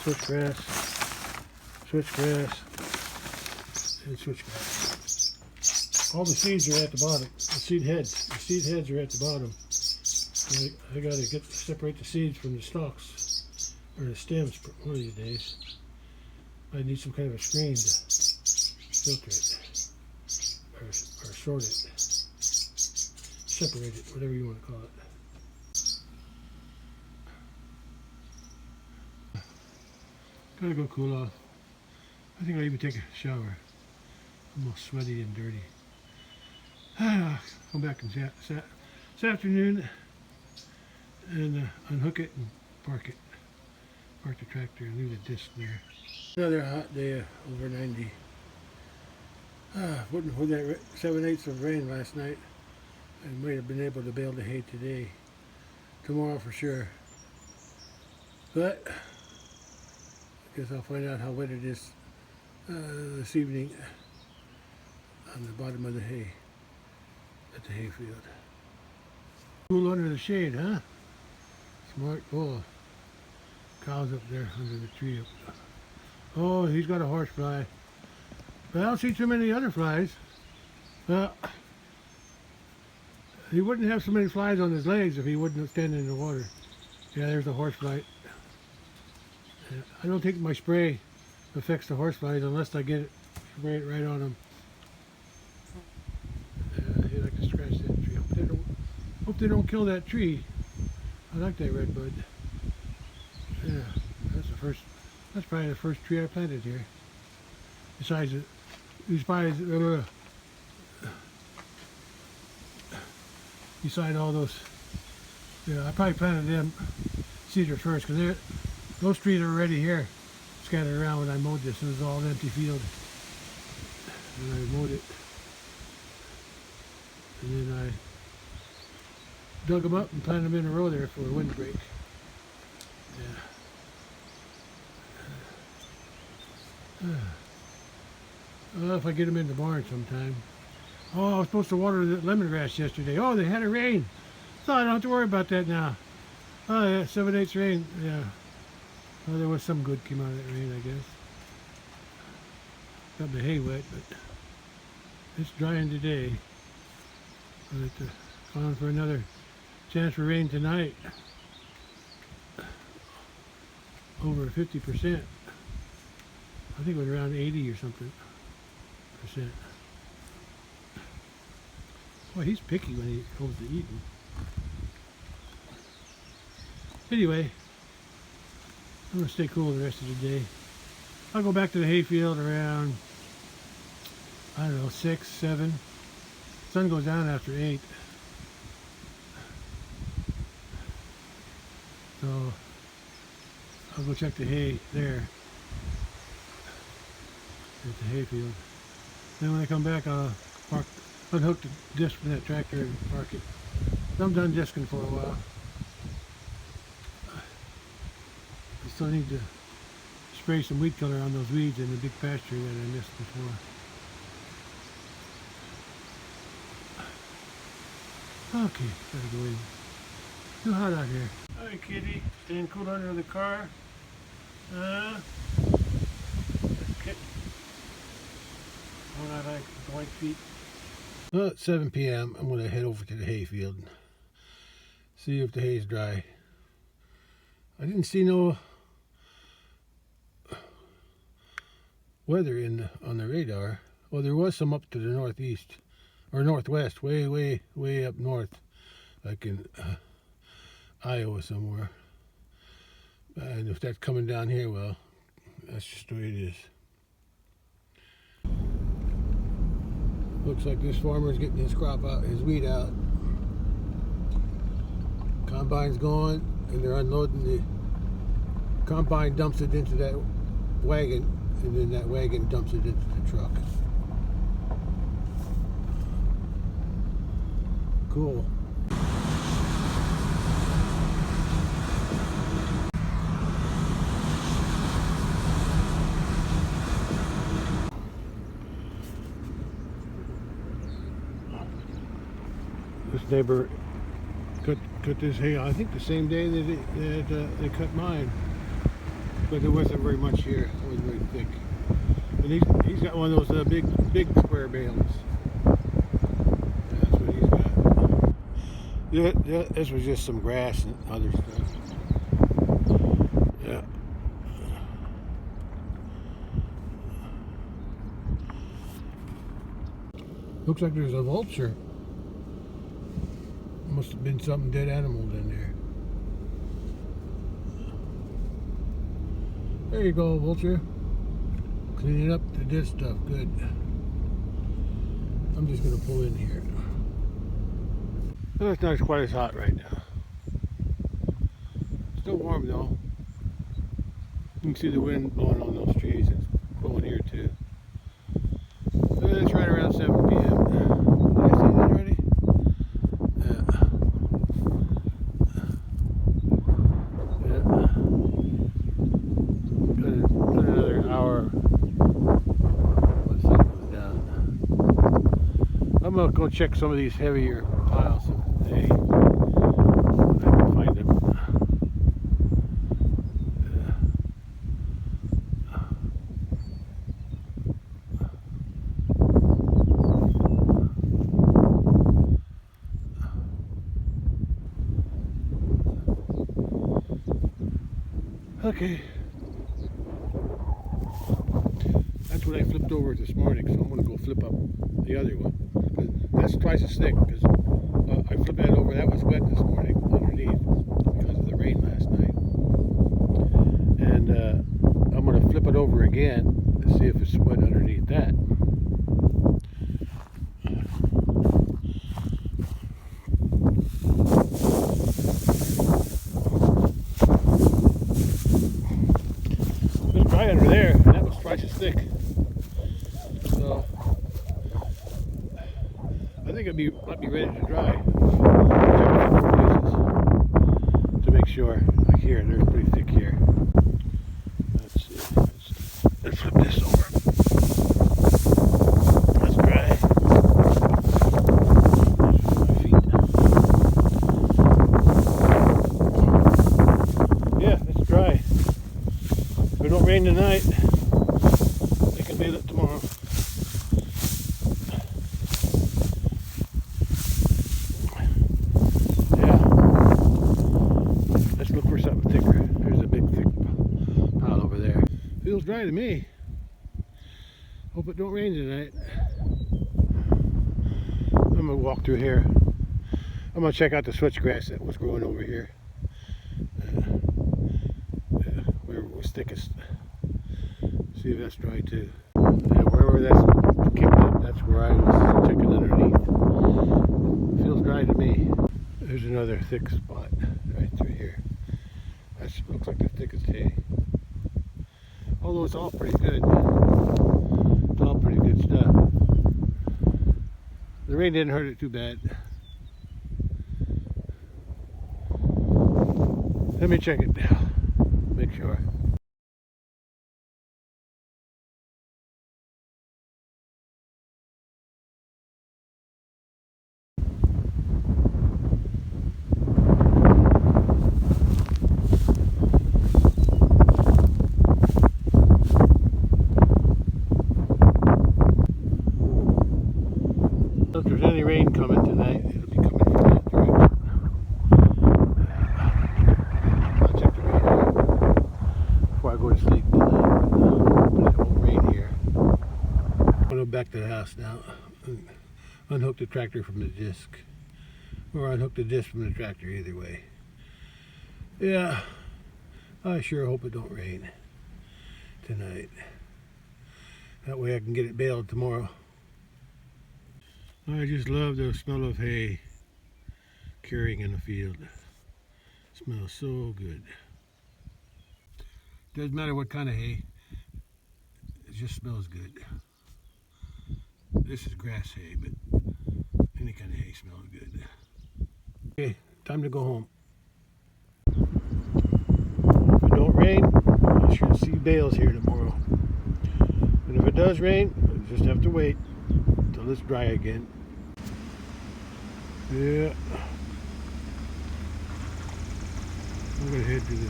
Switchgrass, and switchgrass. All the seeds are at the bottom. The seed heads are at the bottom. I gotta separate the seeds from the stalks or the stems one of these days. I need some kind of a screen to filter it or sort it, separate it, whatever you want to call it. Gotta go cool off. I think I'll even take a shower. I'm all sweaty and dirty. Come back this afternoon and unhook it and park it. Park the tractor and leave the disc there. Another hot day over 90. With that 7/8 of rain last night, I might have been able to bale the hay today. Tomorrow for sure. But I guess I'll find out how wet it is this evening on the bottom of the hay at the hayfield. Cool under the shade, huh? Smart bull. Cows up there under the tree. Oh, he's got a horsefly. But I don't see too many other flies. He wouldn't have so many flies on his legs if he wouldn't stand in the water. Yeah, there's a horsefly. I don't think my spray affects the horseflies unless I spray it right on them. He like to scratch that tree. Hope they don't kill that tree. I like that redbud. Yeah, that's probably the first tree I planted here. Besides all those, yeah, I probably planted them cedars first because those trees are already here, scattered around when I mowed this. It was all an empty field, and I mowed it, and then I dug them up and planted them in a row there for a windbreak. Yeah. If I get them in the barn sometime. Oh, I was supposed to water the lemongrass yesterday. Oh, they had a rain. So I don't have to worry about that now. Oh, yeah, 7/8 rain. Yeah. Well, there was some good came out of that rain, I guess. Got the hay wet, but it's drying today. I'll have to find for another chance for rain tonight. Over 50%. I think it was around 80 or something %. Boy, he's picky when he comes to eating. Anyway, I'm gonna stay cool the rest of the day. I'll go back to the hayfield around, I don't know, 6, 7. Sun goes down after 8. So I'll go check the hay there at the hayfield. Then when I come back, I'll unhook the disc from that tractor and park it. I'm done discing for a while. I still need to spray some weed killer on those weeds in the big pasture that I missed before. Okay, gotta go in. Too hot out here. Hi, kitty. Staying cool under the car. When I like the white feet. Well, at 7 p.m. I'm going to head over to the hayfield. See if the hay's dry. I didn't see no weather on the radar. Well, there was some up to the northeast or northwest, way up north, like in Iowa somewhere. And if that's coming down here, well, that's just the way it is. Looks like this farmer's getting his crop out, his wheat out. Combine's going, and they're unloading combine dumps it into that wagon, and then that wagon dumps it into the truck. Cool. This neighbor cut this hay, I think the same day that they cut mine, but there wasn't very much here. It wasn't very thick. And he's got one of those big square bales. That's what he's got. Yeah, this was just some grass and other stuff. Yeah. Looks like there's a vulture. Must have been something dead animal in there. There you go, vulture. Cleaning up the dead stuff. Good. I'm just going to pull in here. Well, it's not quite as hot right now. Still warm though. You can see the wind blowing on those trees. It's blowing here too. It's right around 7 p.m. Did I say that already? Got another hour. Once that goes down. I'm gonna go check some of these heavier piles today. I can find them. Okay. That's what I flipped over this morning, so I'm going to go flip up the other one. That's twice as thick, because I flipped that over. That was wet this morning underneath because of the rain last night. And I'm going to flip it over again to see if it's wet underneath that. Right under there, and that was twice as thick. So I think it might be ready to dry. To make sure. Like here, there's pretty thick here. Let's see. Let's flip this over. That's dry. My feet. Yeah, that's dry. If it don't rain tonight, they can bale it tomorrow. Yeah. Let's look for something thicker. There's a big thick pile over there. Feels dry to me. Hope it don't rain tonight. I'm gonna walk through here. I'm gonna check out the switchgrass that was growing over here. Where it was thickest. See if that's dry too. And wherever that's kicked up, that's where I was checking underneath. Feels dry to me. There's another thick spot right through here. That looks like the thickest hay. Although it's all pretty good. It's all pretty good stuff. The rain didn't hurt it too bad. Let me check it now. Make sure. If there's any rain coming tonight, it'll be coming from that direction. I'll check the radar before I go to sleep tonight. But it won't rain here. I'm going to go back to the house now and unhook the tractor from the disc. Or unhook the disc from the tractor, either way. Yeah, I sure hope it don't rain tonight. That way I can get it baled tomorrow. I just love the smell of hay curing in the field. It smells so good. Doesn't matter what kind of hay. It just smells good. This is grass hay, but any kind of hay smells good. Okay, time to go home. If it don't rain, I should see bales here tomorrow. And if it does rain, we'll just have to wait until it's dry again. Yeah. I'm gonna head to the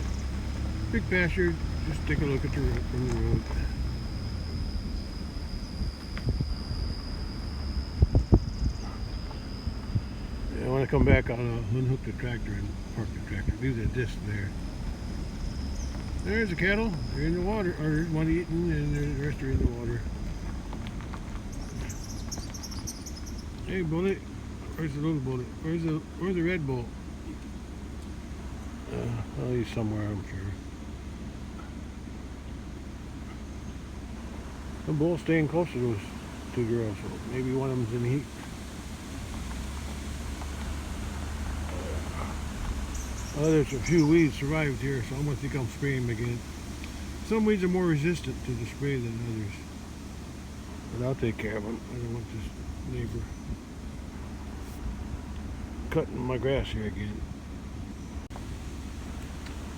big pasture, just take a look at the road from the road. Yeah, I want to come back, I'll unhook the tractor and park the tractor. Leave that disc there. There's the cattle. They're in the water, or there's one eating, and the rest are in the water. Hey, bullet. Where's the little bullet? Where's the red bull? Oh, he's somewhere, I'm sure. The bull's staying close to those two girls, so maybe one of them's in heat. Oh, there's a few weeds survived here, so I'm going to think I'll spray them again. Some weeds are more resistant to the spray than others. But I'll take care of them. I don't want this neighbor cutting my grass here again.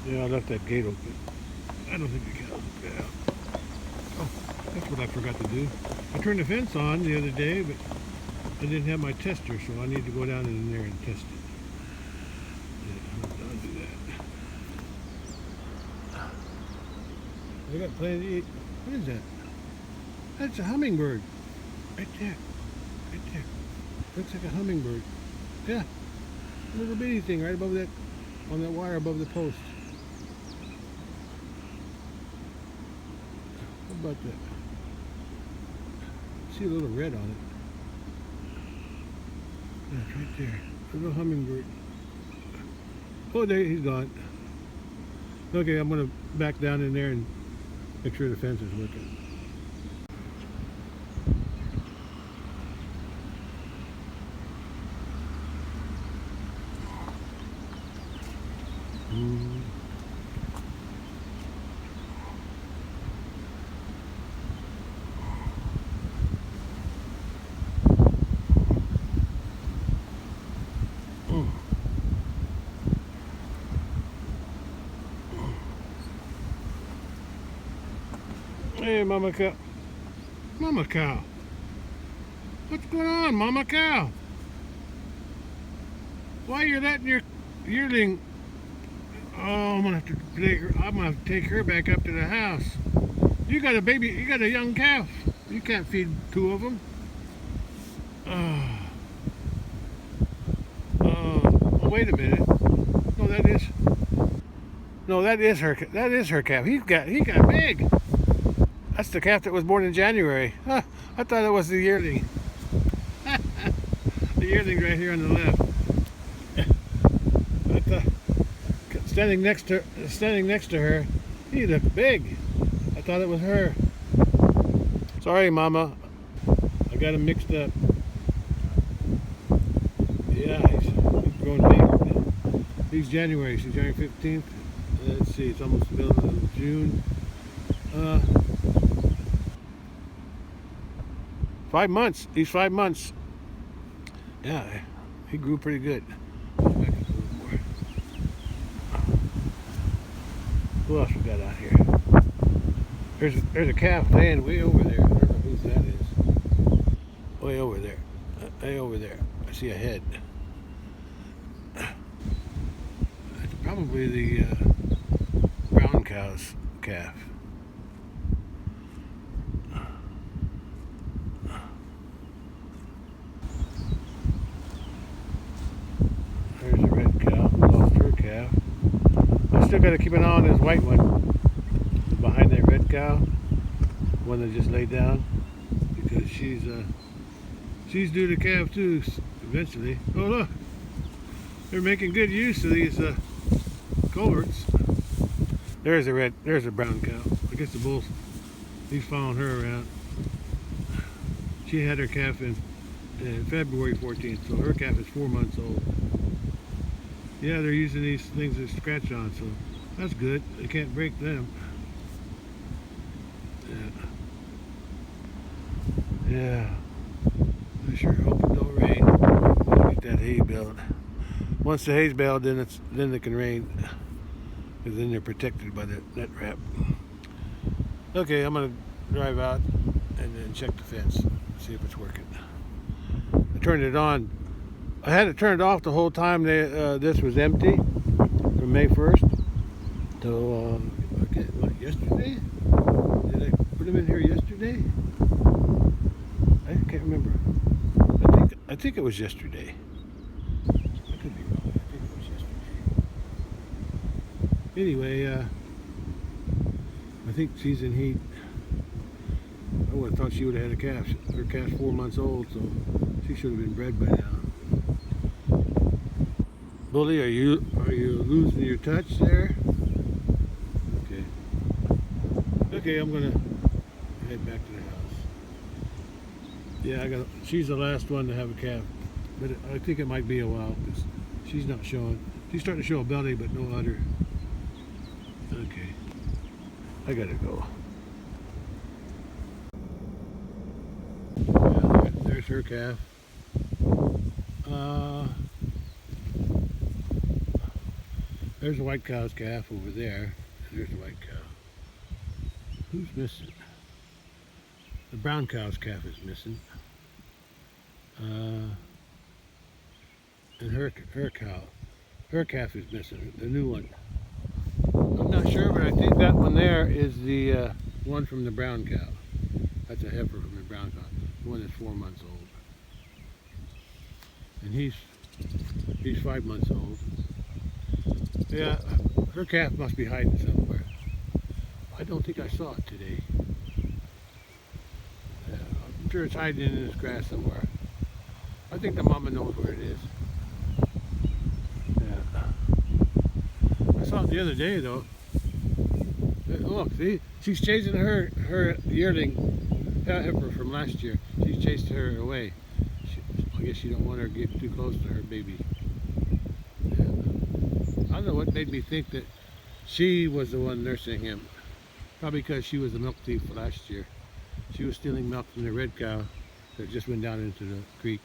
Yeah, I left that gate open. I don't think the cows will get out. Oh, that's what I forgot to do. I turned the fence on the other day, but I didn't have my tester, so I need to go down in there and test it. I'll do that. I got plenty to eat. What is that? That's a hummingbird. Right there. Right there. Looks like a hummingbird. Yeah. A little bitty thing right above that, on that wire above the post. How about that? See a little red on it. Yeah, it's right there. A little hummingbird. Oh, there, he's gone. Okay, I'm going to back down in there and make sure the fence is working. Hey, Mama Cow. Mama Cow. What's going on, Mama Cow? Why you're letting your yearling... Oh, I'm gonna have to take her back up to the house. You got a baby, you got a young calf. You can't feed two of them. Oh, wait a minute. No, that is her calf. He got big. That's the calf that was born in January. Huh, I thought it was the yearling. The yearling right here on the left. I thought, standing next to her, he looked big. I thought it was her. Sorry, Mama. I got him mixed up. Yeah, he's growing big. He's January. She's January 15th. Let's see, it's almost the middle of June. 5 months. He's 5 months. Yeah, he grew pretty good. Who else we got out here? There's a calf laying way over there. I don't know whose that is. Way over there. Way over there. I see a head. That's probably the brown cow's calf. There's a red cow. Lost her calf. I still got to keep an eye on this white one behind that red cow, one that just laid down, because she's due to calve too eventually. Oh look, they're making good use of these culverts. There's a brown cow. I guess the bull, he's following her around. She had her calf in February 14th, so her calf is 4 months old. Yeah, they're using these things to scratch on, so that's good. They can't break them. Yeah. I sure hope it don't rain. I'll get that hay baled. Once the hay's baled, then it can rain, because then they're protected by the net wrap. Okay, I'm gonna drive out and then check the fence, see if it's working. I turned it on. I had it turned off the whole time this was empty from May 1st. So, okay, what, yesterday? Did I put them in here yesterday? I can't remember. I think it was yesterday. I could be wrong. I think it was yesterday. Anyway, I think she's in heat. I would have thought she would have had a calf. Her calf's 4 months old, so she should have been bred by now. Bully, are you losing your touch there? Okay. Okay, I'm gonna head back to the house. Yeah, she's the last one to have a calf, but I think it might be a while because she's not showing. She's starting to show a belly, but no udder. Okay, I gotta go. Yeah, there's her calf. There's the white cow's calf over there. There's the white cow. Who's missing? The brown cow's calf is missing. And her calf is missing, the new one. I'm not sure, but I think that one there is the one from the brown cow. That's a heifer from the brown cow, the one that's 4 months old. And he's 5 months old. Yeah, her calf must be hiding somewhere. I don't think I saw it today. Yeah, I'm sure it's hiding in this grass somewhere. I think the mama knows where it is. Yeah. I saw it the other day though. Look, see? She's chasing her yearling heifer from last year. She's chased her away. I guess she don't want her to get too close to her baby. Yeah. I don't know what made me think that she was the one nursing him. Probably because she was the milk thief last year. She was stealing milk from the red cow that just went down into the creek.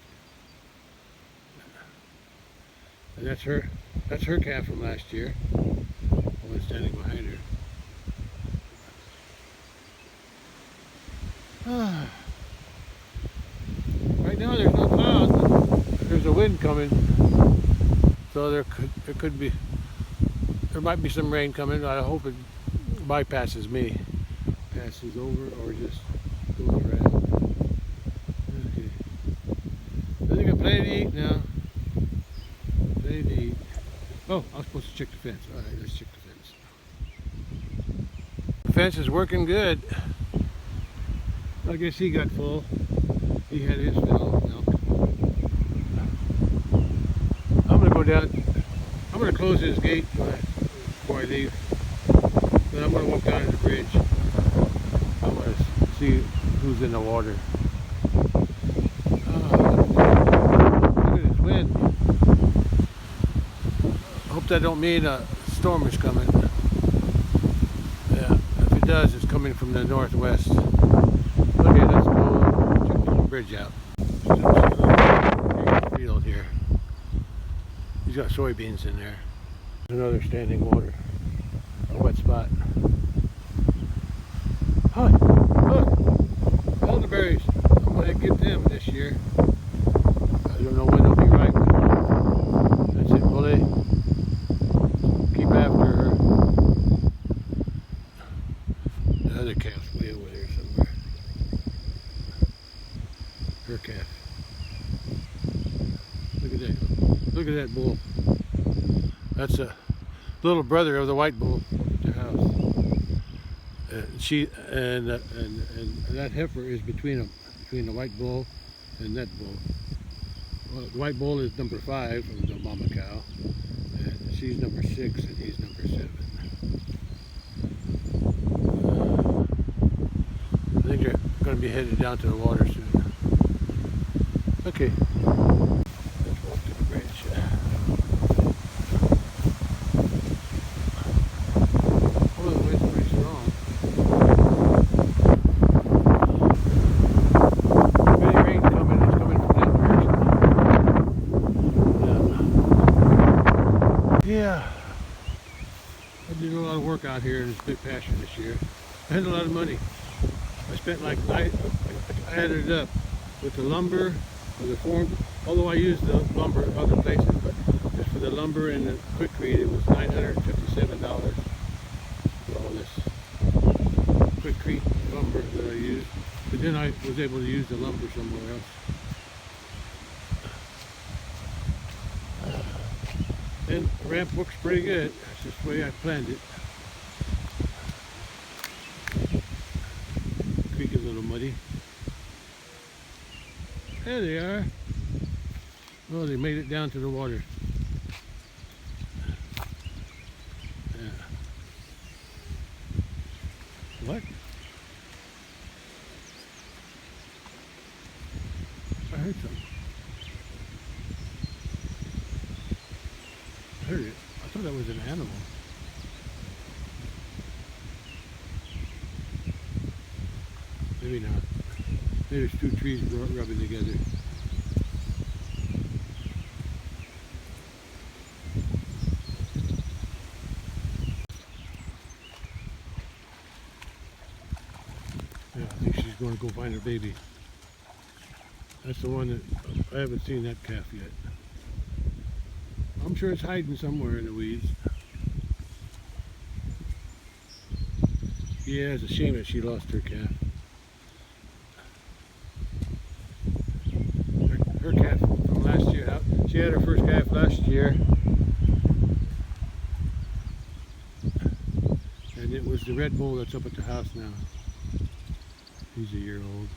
And that's her calf from last year. The one standing behind her. Right now there's no clouds, but there's a wind coming. So there might be some rain coming. I hope it bypasses me. Passes over or just goes around. Okay. I think I'm plenty to eat now. Plenty to eat. Oh, I was supposed to check the fence. Alright, let's check the fence. The fence is working good. I guess he got full. He had his fill of milk. I'm gonna go down. I'm gonna close this gate before I leave. Then I'm gonna walk down to the bridge. I'm gonna see who's in the water. Look at this wind. I hope that don't mean a storm is coming. Yeah, if it does, it's coming from the northwest. Okay, let's go check the bridge out. Field here. He's got soybeans in there. There's another standing water. A wet spot. Hi, look, elderberries. I'm gonna get them this year. I don't know when they'll be ripe. That's it, bully. Keep after her. The other calf's way over there somewhere. Her calf. Look at that. Look at that bull. That's a little brother of the white bull at their house. And that heifer is between them, between the white bull and that bull. Well, the white bull is number 5 of the mama cow, and she's number 6 and he's number 7. I think they're going to be headed down to the water soon. Okay. Let's walk to the bridge. Oh, the wind's pretty strong. lot of work out here in this big pasture this year. I had a lot of money. I spent like, I added it up with the lumber, with the form, although I used the lumber other places, but just for the lumber and the Quikrete, it was $957 for all this Quikrete lumber that I used. But then I was able to use the lumber somewhere else. And the ramp looks pretty good. That's just the way I planned it. Creek is a little muddy. There they are. Oh, they made it down to the water. Yeah. What? I heard something. I heard it. I thought that was an animal. Maybe not. Maybe there's two trees rubbing together. Yeah, I think she's going to go find her baby. That's the one that I haven't seen that calf yet. I'm sure it's hiding somewhere in the weeds. Yeah, it's a shame that she lost her calf. Her calf from last year. She had her first calf last year. And it was the red bull that's up at the house now. He's a year old.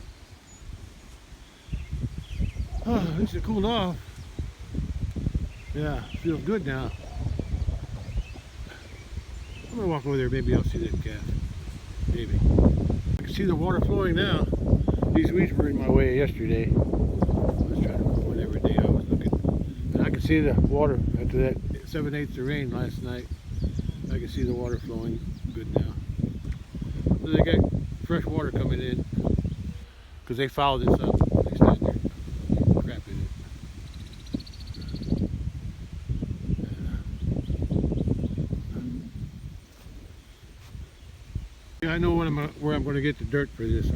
Oh, at least it cooled off. Yeah, feels good now. I'm gonna walk over there, maybe I'll see that calf. Maybe. I can see the water flowing now. These weeds were in my way yesterday. I was trying to mow it every day I was looking. And I could see the water after that 7/8 of rain last night. I can see the water flowing good now. So they got fresh water coming in because they fouled this up. They stand there crap in it. Yeah, I know where I'm going to get the dirt for this.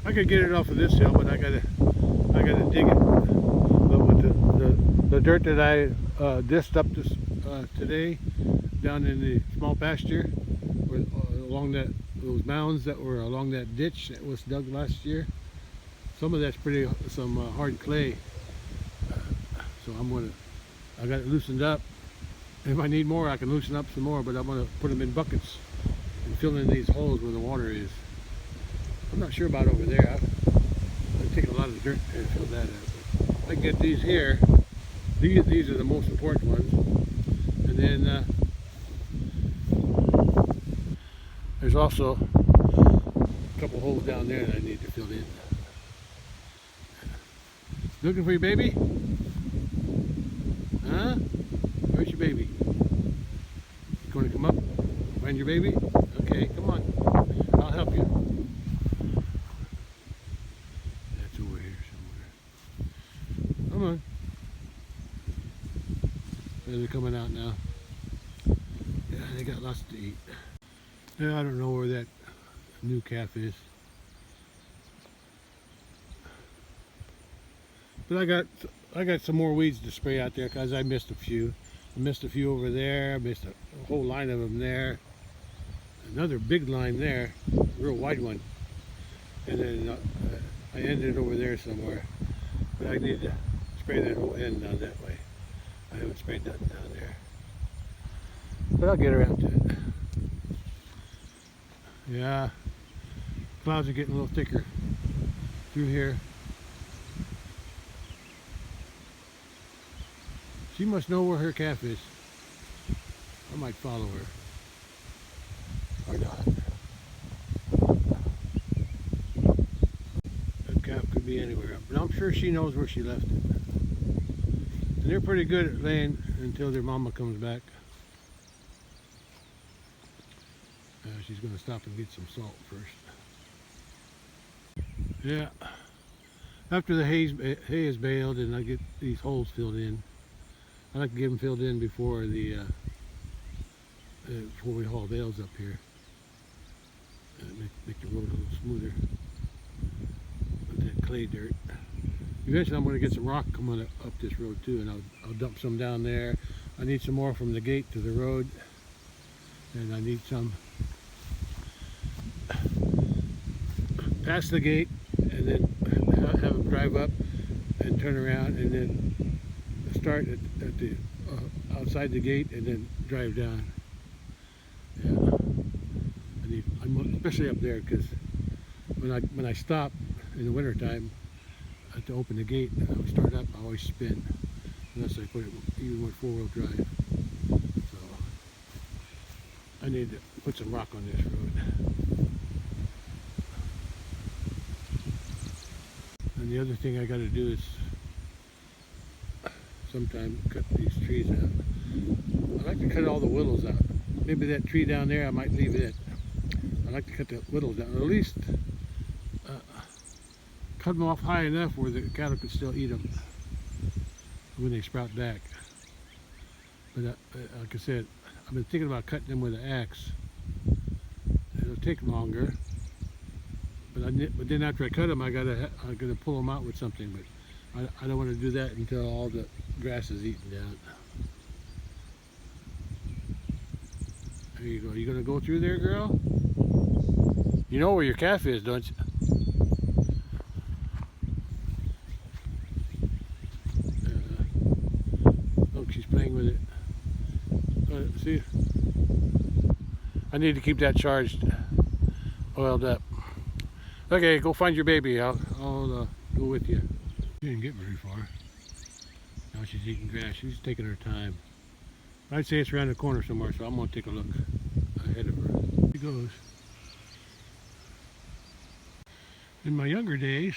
I could get it off of this hill, but I gotta dig it. But with the dirt that I disced up this today, down in the small pasture, where, along those mounds that were along that ditch that was dug last year, some of that's some hard clay. So I got it loosened up. If I need more, I can loosen up some more, but I'm gonna put them in buckets and fill in these holes where the water is. I'm not sure about over there. I've taken a lot of dirt there to fill that up. But I can get these here. These are the most important ones. And then there's also a couple holes down there that I need to fill in. Looking for your baby? Huh? Where's your baby? You going to come up? Find your baby? Okay, come on. I'll help you. That's over here somewhere. Come on. They're coming out now. Yeah, they got lots to eat. Yeah, I don't know where that new calf is. But I got some more weeds to spray out there because I missed a few. I missed a few over there. I missed a whole line of them there. Another big line there, real wide one. And then I ended over there somewhere. But I need to spray that whole end down that way. I haven't sprayed nothing down there. But I'll get around to it. Yeah, clouds are getting a little thicker through here. She must know where her calf is. I might follow her. Or not. That calf could be anywhere. But I'm sure she knows where she left it. And they're pretty good at laying until their mama comes back. She's going to stop and get some salt first. Yeah. After the hay is baled and I get these holes filled in, I like to get them filled in before the before we haul bales up here. Make the road a little smoother with that clay dirt. Eventually I'm going to get some rock coming up this road too, and I'll dump some down there. I need some more from the gate to the road, and I need some past the gate, and then have them drive up and turn around, and then start at the outside the gate and then drive down. Yeah, especially up there, because when I stop in the winter time to open the gate, I start up, I always spin unless I put it even with 4-wheel drive. So I need to put some rock on this road. And the other thing I got to do is sometime cut these trees out. I like to cut all the willows out. Maybe that tree down there I might leave it. I like to cut the willows down, or at least cut them off high enough where the cattle could still eat them when they sprout back. But like I said, I've been thinking about cutting them with an axe. It'll take longer, but then after I cut them, I gotta pull them out with something. But I don't want to do that until all the grass is eaten down. There you go. You gonna go through there, girl? You know where your calf is, don't you? Look, she's playing with it. See? I need to keep that charged, oiled up. Okay, go find your baby. I'll go with you. She didn't get very far. Now she's eating grass. She's taking her time. I'd say it's around the corner somewhere, so I'm going to take a look ahead of her. She goes. In my younger days,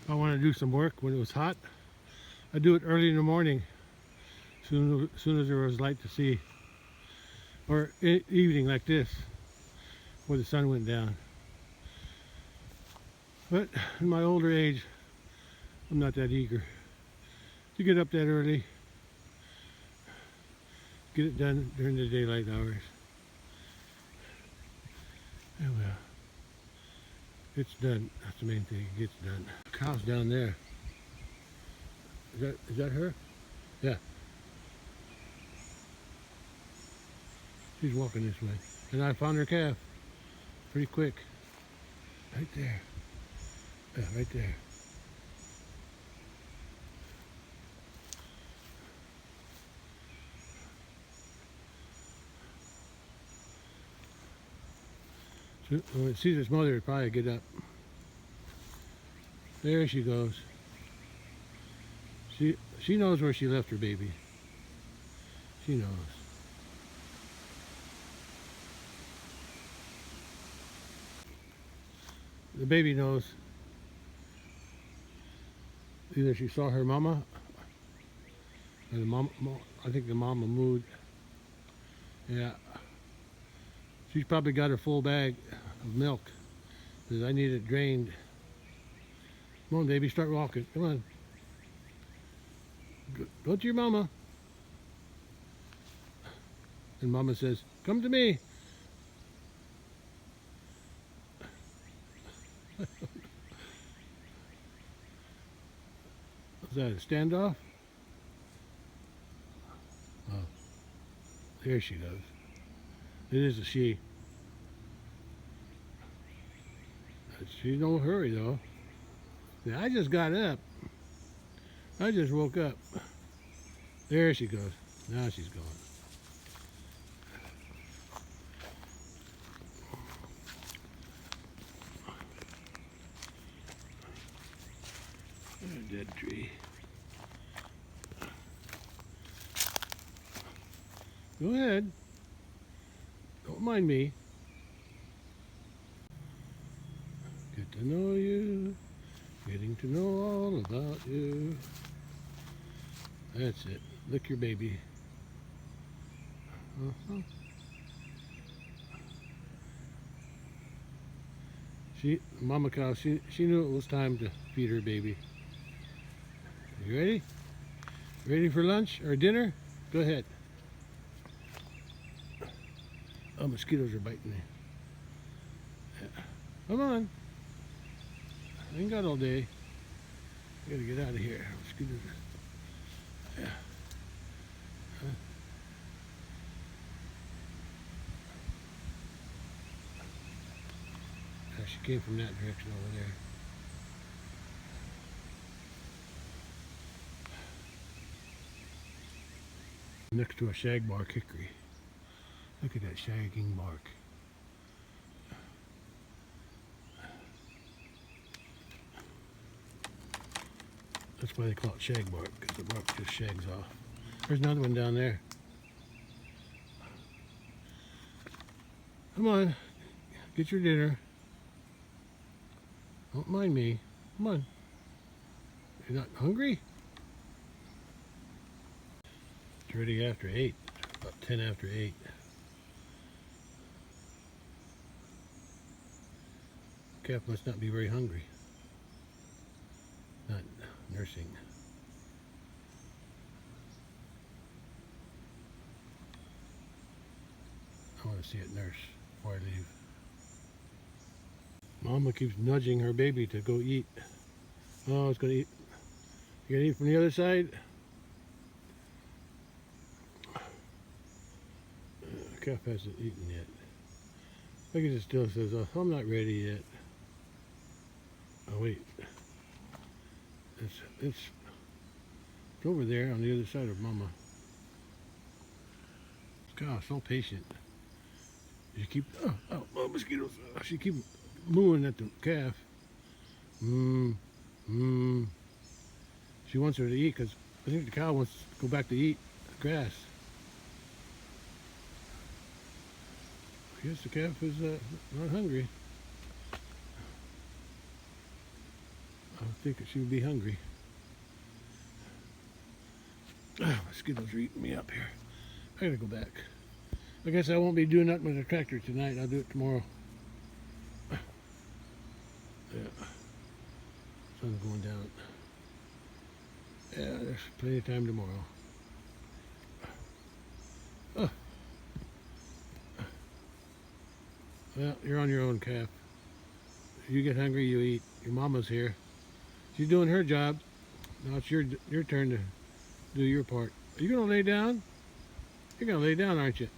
if I want to do some work when it was hot, I'd do it early in the morning, soon as there was light to see. Or evening like this, where the sun went down. But in my older age, I'm not that eager to get up that early. Get it done during the daylight hours. Oh well. It's done. That's the main thing. It gets done. The cow's down there. Is that her? Yeah. She's walking this way. And I found her calf. Pretty quick. Right there. Yeah, right there. When it sees its mother, it'll probably get up. There she goes. She knows where she left her baby. She knows. The baby knows. Either she saw her mama, or the mama. I think the mama moved. Yeah. She's probably got her full bag of milk, because I need it drained. Come on, baby, start walking. Come on. Go to your mama. And mama says, come to me. Is that a standoff? Oh, there she goes. It is a she. She's no hurry though. See, I just got up. I just woke up. There she goes. Now she's going. A dead tree. Go ahead. Don't mind me. Get to know you. Getting to know all about you. That's it. Lick your baby. Mama cow, she knew it was time to feed her baby. You ready? Ready for lunch or dinner? Go ahead. Oh, mosquitoes are biting me. Yeah. Come on. I ain't got all day. I gotta get out of here. Mosquitoes. Yeah. She came from that direction over there. Next to a shagbark hickory. Look at that shagging bark. That's why they call it shagbark, because the bark just shags off. There's another one down there. Come on, get your dinner. Don't mind me. Come on. You're not hungry? It's already after 8. About 10 after 8. Calf must not be very hungry. Not nursing. I want to see it nurse before I leave. Mama keeps nudging her baby to go eat. Oh, it's gonna eat. You gonna eat from the other side? Calf hasn't eaten yet. Look at it, still says, oh, I'm not ready yet. Oh wait. It's over there on the other side of Mama. God, so patient. She keep oh mosquitoes. She keep mooing at the calf. She wants her to eat because I think the cow wants to go back to eat grass. I guess the calf is not hungry. I think she would be hungry. Mosquitoes are eating me up here. I gotta go back. I guess I won't be doing nothing with the tractor tonight. I'll do it tomorrow. Yeah. Sun's going down. Yeah, there's plenty of time tomorrow. Well, you're on your own, calf. If you get hungry, you eat. Your mama's here. She's doing her job. Now it's your turn to do your part. Are you gonna lay down? You're gonna lay down, aren't you?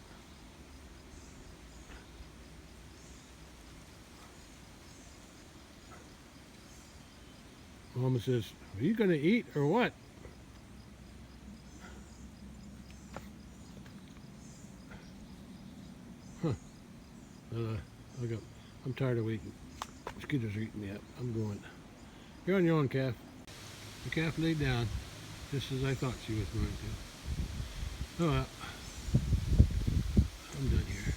Mama says, are you gonna eat or what? Huh. I'm tired of waiting. Mosquitoes are eating me up. I'm going. You're on your own, calf. The calf laid down, just as I thought she was going to. Oh well. I'm done here.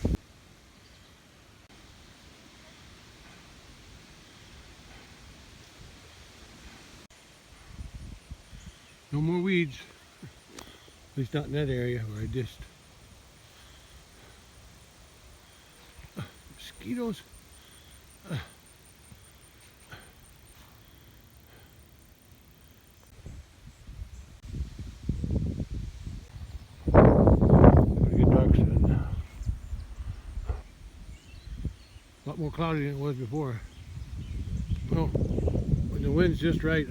No more weeds. At least not in that area where I dished. Mosquitoes. Get dark soon. A lot more cloudy than it was before. Well, when the wind's just right,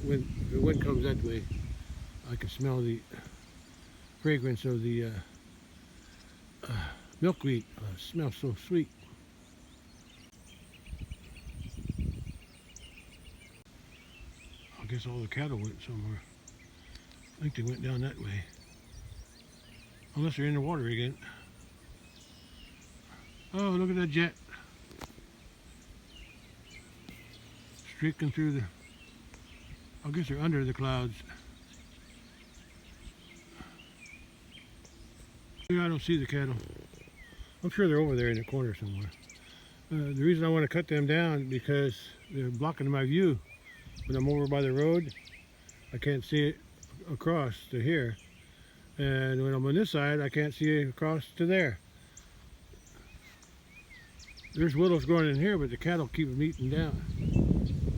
when the wind comes that way, I can smell the fragrance of the milkweed. It smells so sweet. I guess all the cattle went somewhere. I think they went down that way. Unless they're in the water again. Oh, look at that jet. Streaking through the... I guess they're under the clouds. I don't see the cattle. I'm sure they're over there in the corner somewhere. The reason I want to cut them down because they're blocking my view. When I'm over by the road, I can't see it across to here. And when I'm on this side, I can't see it across to there. There's willows growing in here, but the cattle keep them eating down.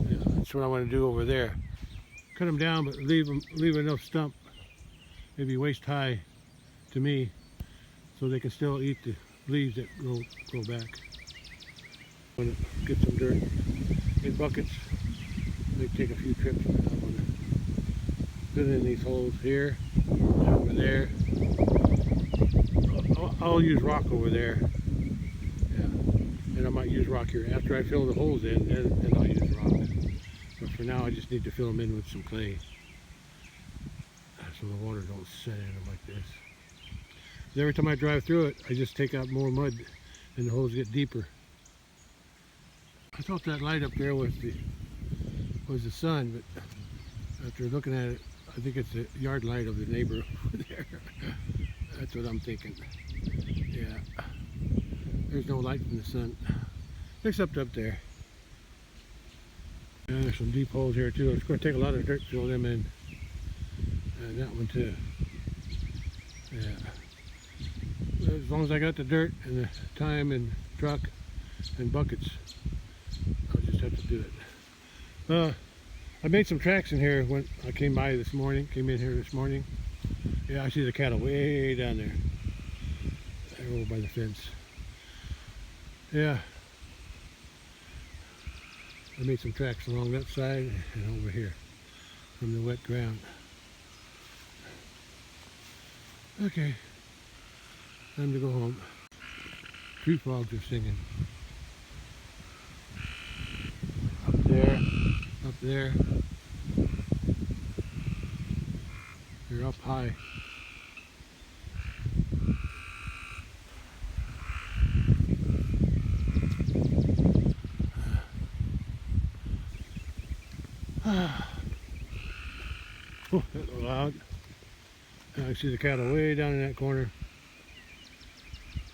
Yeah, that's what I want to do over there. Cut them down, but leave enough stump, maybe waist high to me, so they can still eat leaves that grow back. I'm going to get some dirt in buckets. Maybe take a few trips. I'm going to fill in these holes here, over there. I'll use rock over there. Yeah. And I might use rock here. After I fill the holes in, then I'll use rock. But for now, I just need to fill them in with some clay, so the water don't set in them like this. And every time I drive through it, I just take out more mud and the holes get deeper. I thought that light up there was the sun, but after looking at it, I think it's the yard light of the neighbor over there. That's what I'm thinking. Yeah. There's no light from the sun, except up there. And there's some deep holes here too. It's going to take a lot of dirt to fill them in. And that one too. Yeah. As long as I got the dirt and the time and truck and buckets, I'll just have to do it. I made some tracks in here when I came in here this morning. Yeah, I see the cattle way down there. They're over by the fence. Yeah. I made some tracks along that side and over here from the wet ground. Okay, time to go home. Tree frogs are singing. Up there, up there. They're up high. Oh, that was loud. I see the cattle way down in that corner.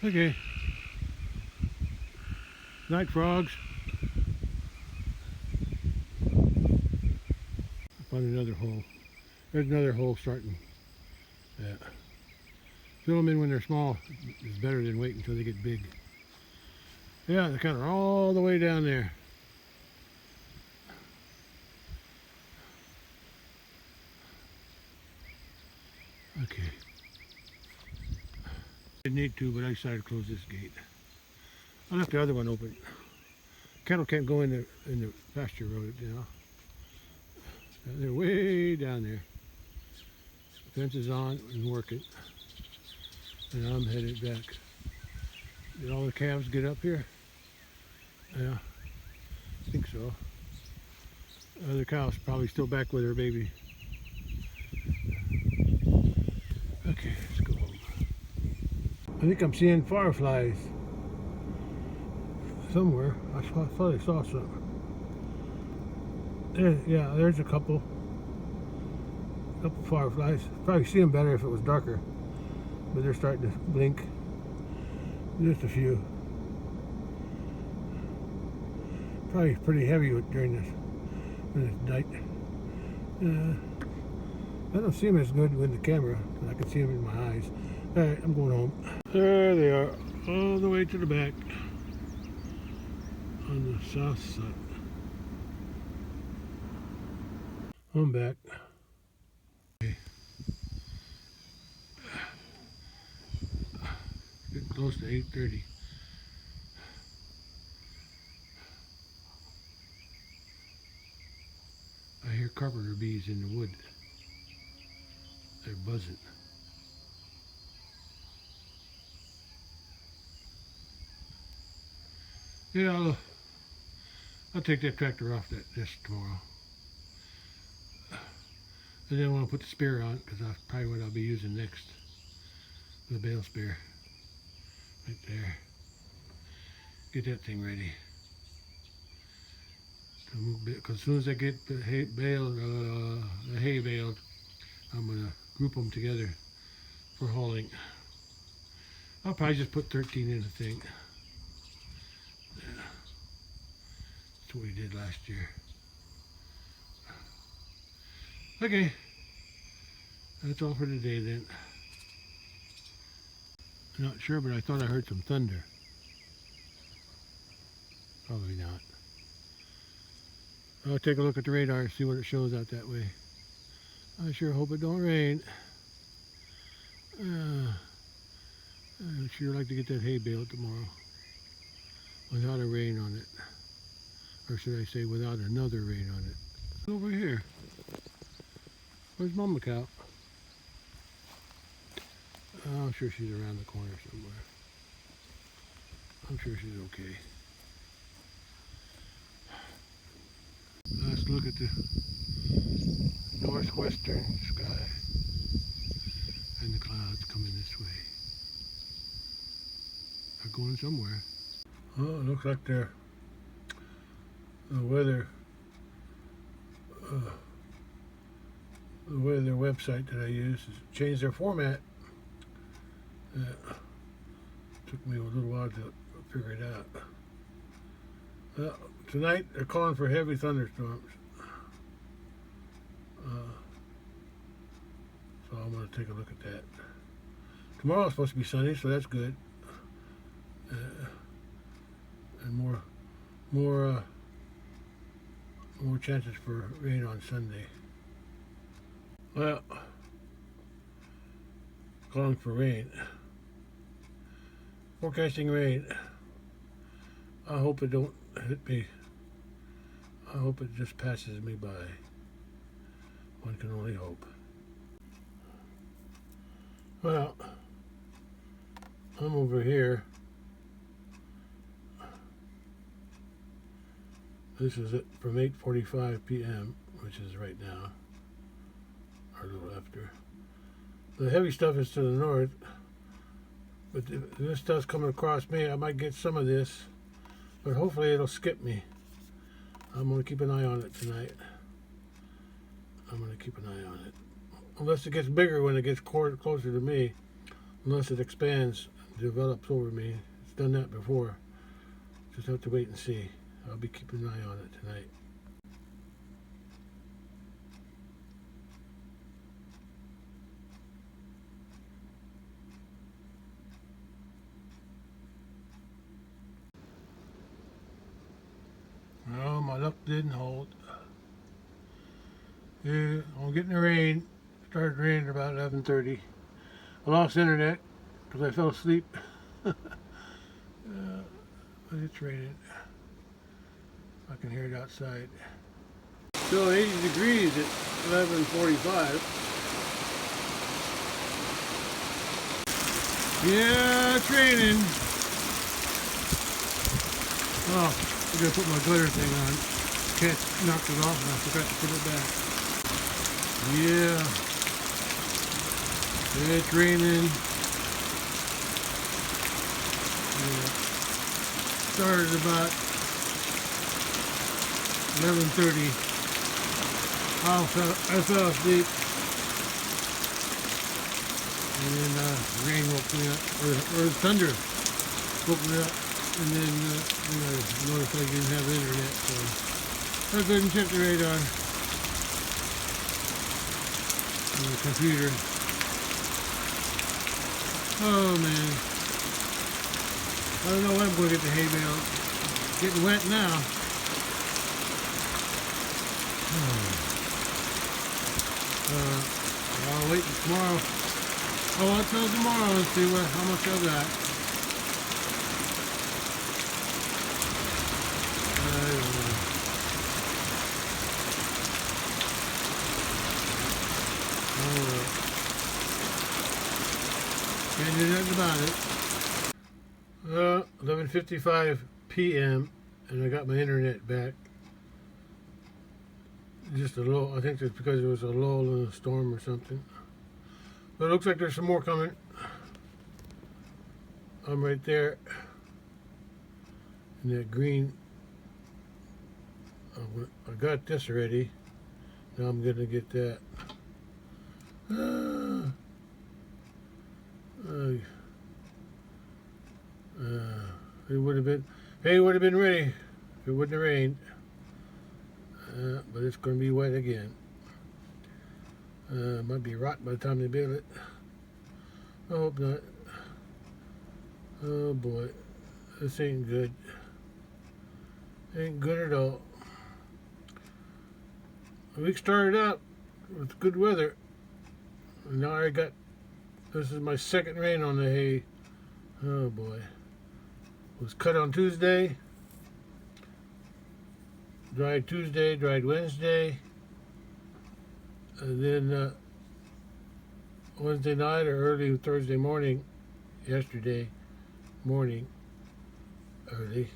Okay. Night frogs. I found another hole. There's another hole starting. Yeah. Fill them in when they're small is better than wait until they get big. Yeah, they're kind of all the way down there. Okay. I didn't need to, but I decided to close this gate. I left the other one open. Cattle can't go in the pasture road, you know. They're way down there. The fence is on and working. And I'm headed back. Did all the calves get up here? Yeah, I think so. Other cow's probably still back with her baby. Okay, let's go home. I think I'm seeing fireflies somewhere. I thought I saw some. Yeah, there's a couple fireflies. Probably see them better if it was darker, but they're starting to blink. Just a few. Probably pretty heavy during this when it's night. I don't see them as good with the camera, but I can see them in my eyes. All right, I'm going home. There they are, all the way to the back on the south side. I'm back. Okay. Getting close to 8:30. I hear carpenter bees in the wood. They're buzzing. Yeah, I'll take that tractor off this tomorrow. And then I want to put the spear on, because that's probably what I'll be using next. The bale spear. Right there. Get that thing ready. Because as soon as I get the hay baled, I'm going to group them together for hauling. I'll probably just put 13 in the thing. Yeah. That's what we did last year. Okay. That's all for today then. I'm not sure, but I thought I heard some thunder. Probably not. I'll take a look at the radar and see what it shows out that way. I sure hope it don't rain. I'd sure like to get that hay baled tomorrow without a rain on it. Or should I say without another rain on it. Over here. Where's Mama Cow? Oh, I'm sure she's around the corner somewhere. I'm sure she's okay. Let's look at the northwestern sky and the clouds coming this way. They're going somewhere. Oh, it looks like the weather website that I use has changed their format. Took me a little while to figure it out. Tonight they're calling for heavy thunderstorms. So I'm going to take a look at that. Tomorrow's supposed to be sunny, so that's good. And more chances for rain on Sunday. Well, calling for rain. Forecasting rain. I hope it don't hit me. I hope it just passes me by. One can only hope. Well, I'm over here. This is it from 8:45 p.m., which is right now, or a little after. The heavy stuff is to the north, but if this stuff's coming across me, I might get some of this, but hopefully it'll skip me. I'm going to keep an eye on it tonight. I'm going to keep an eye on it. Unless it gets bigger when it gets closer to me, unless it expands, develops over me. It's done that before. Just have to wait and see. I'll be keeping an eye on it tonight. Well, my luck didn't hold. Yeah, I'm getting the rain. Started raining about 11:30. I lost internet because I fell asleep. But it's raining. I can hear it outside. Still 80 degrees at 11:45. Yeah, it's raining. Oh, I gotta put my glitter thing on. Cat knocked it off and I forgot to put it back. Yeah. It's raining. Yeah. Started about 11:30. I fell asleep. And then rain woke me up, or thunder woke me up. And then I noticed I didn't have internet, so I couldn't check the radar on the computer. Oh man. I don't know when I'm going to get the hay bale. It's getting wet now. I'll wait till tomorrow. I'll wait till tomorrow and see how much I got. I don't know. Oh, can't do nothing about it. 11:55 p.m. and I got my internet back. Just a lull. I think that's because it was a lull in a storm or something. But it looks like there's some more coming. I'm right there in that green. I got this already. Now I'm gonna get that. It would have been. Hay would have been ready if it wouldn't have rained. But it's going to be wet again. Might be rot by the time they build it. I hope not. Oh boy, this ain't good. Ain't good at all. The week started out with good weather. And now this is my second rain on the hay Oh boy. It was cut on Tuesday. Dried Tuesday, dried Wednesday. And then Wednesday night or early Thursday morning, yesterday morning, early,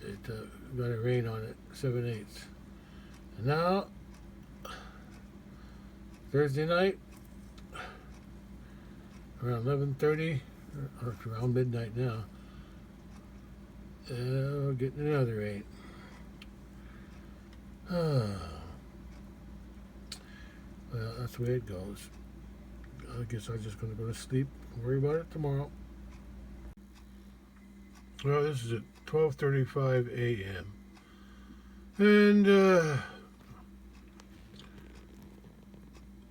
it got a rain on it, 7/8. And now, Thursday night, around 11:30, or it's around midnight now, we're getting another rain. Well, that's the way it goes. I guess I'm just going to go to sleep and worry about it tomorrow. Well, this is at 12:35 a.m. And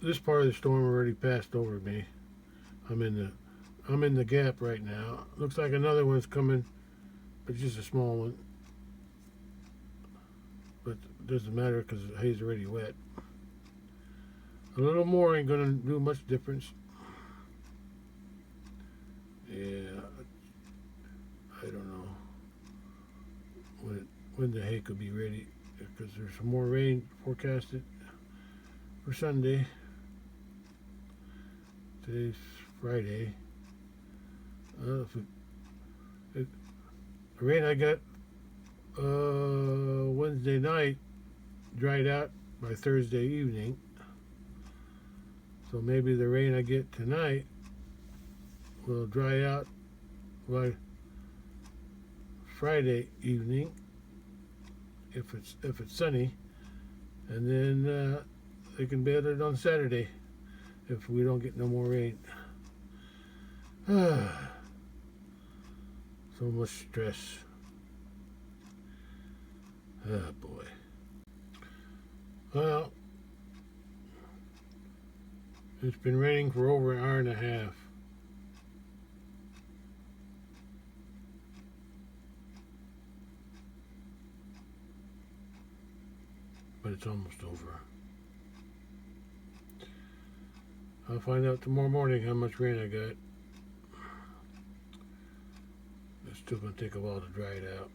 this part of the storm already passed over me. I'm in the gap right now. Looks like another one's coming, but just a small one. But it doesn't matter because the hay's already wet. A little more ain't gonna do much difference. Yeah, I don't know when the hay could be ready because there's some more rain forecasted for Sunday. Today's Friday. The rain I got Wednesday night dried out by Thursday evening. So maybe the rain I get tonight will dry out by Friday evening if it's sunny, and then they can bed it on Saturday if we don't get no more rain. So much stress. Oh boy. Well, it's been raining for over an hour and a half. But it's almost over. I'll find out tomorrow morning how much rain I got. It's still going to take a while to dry it out.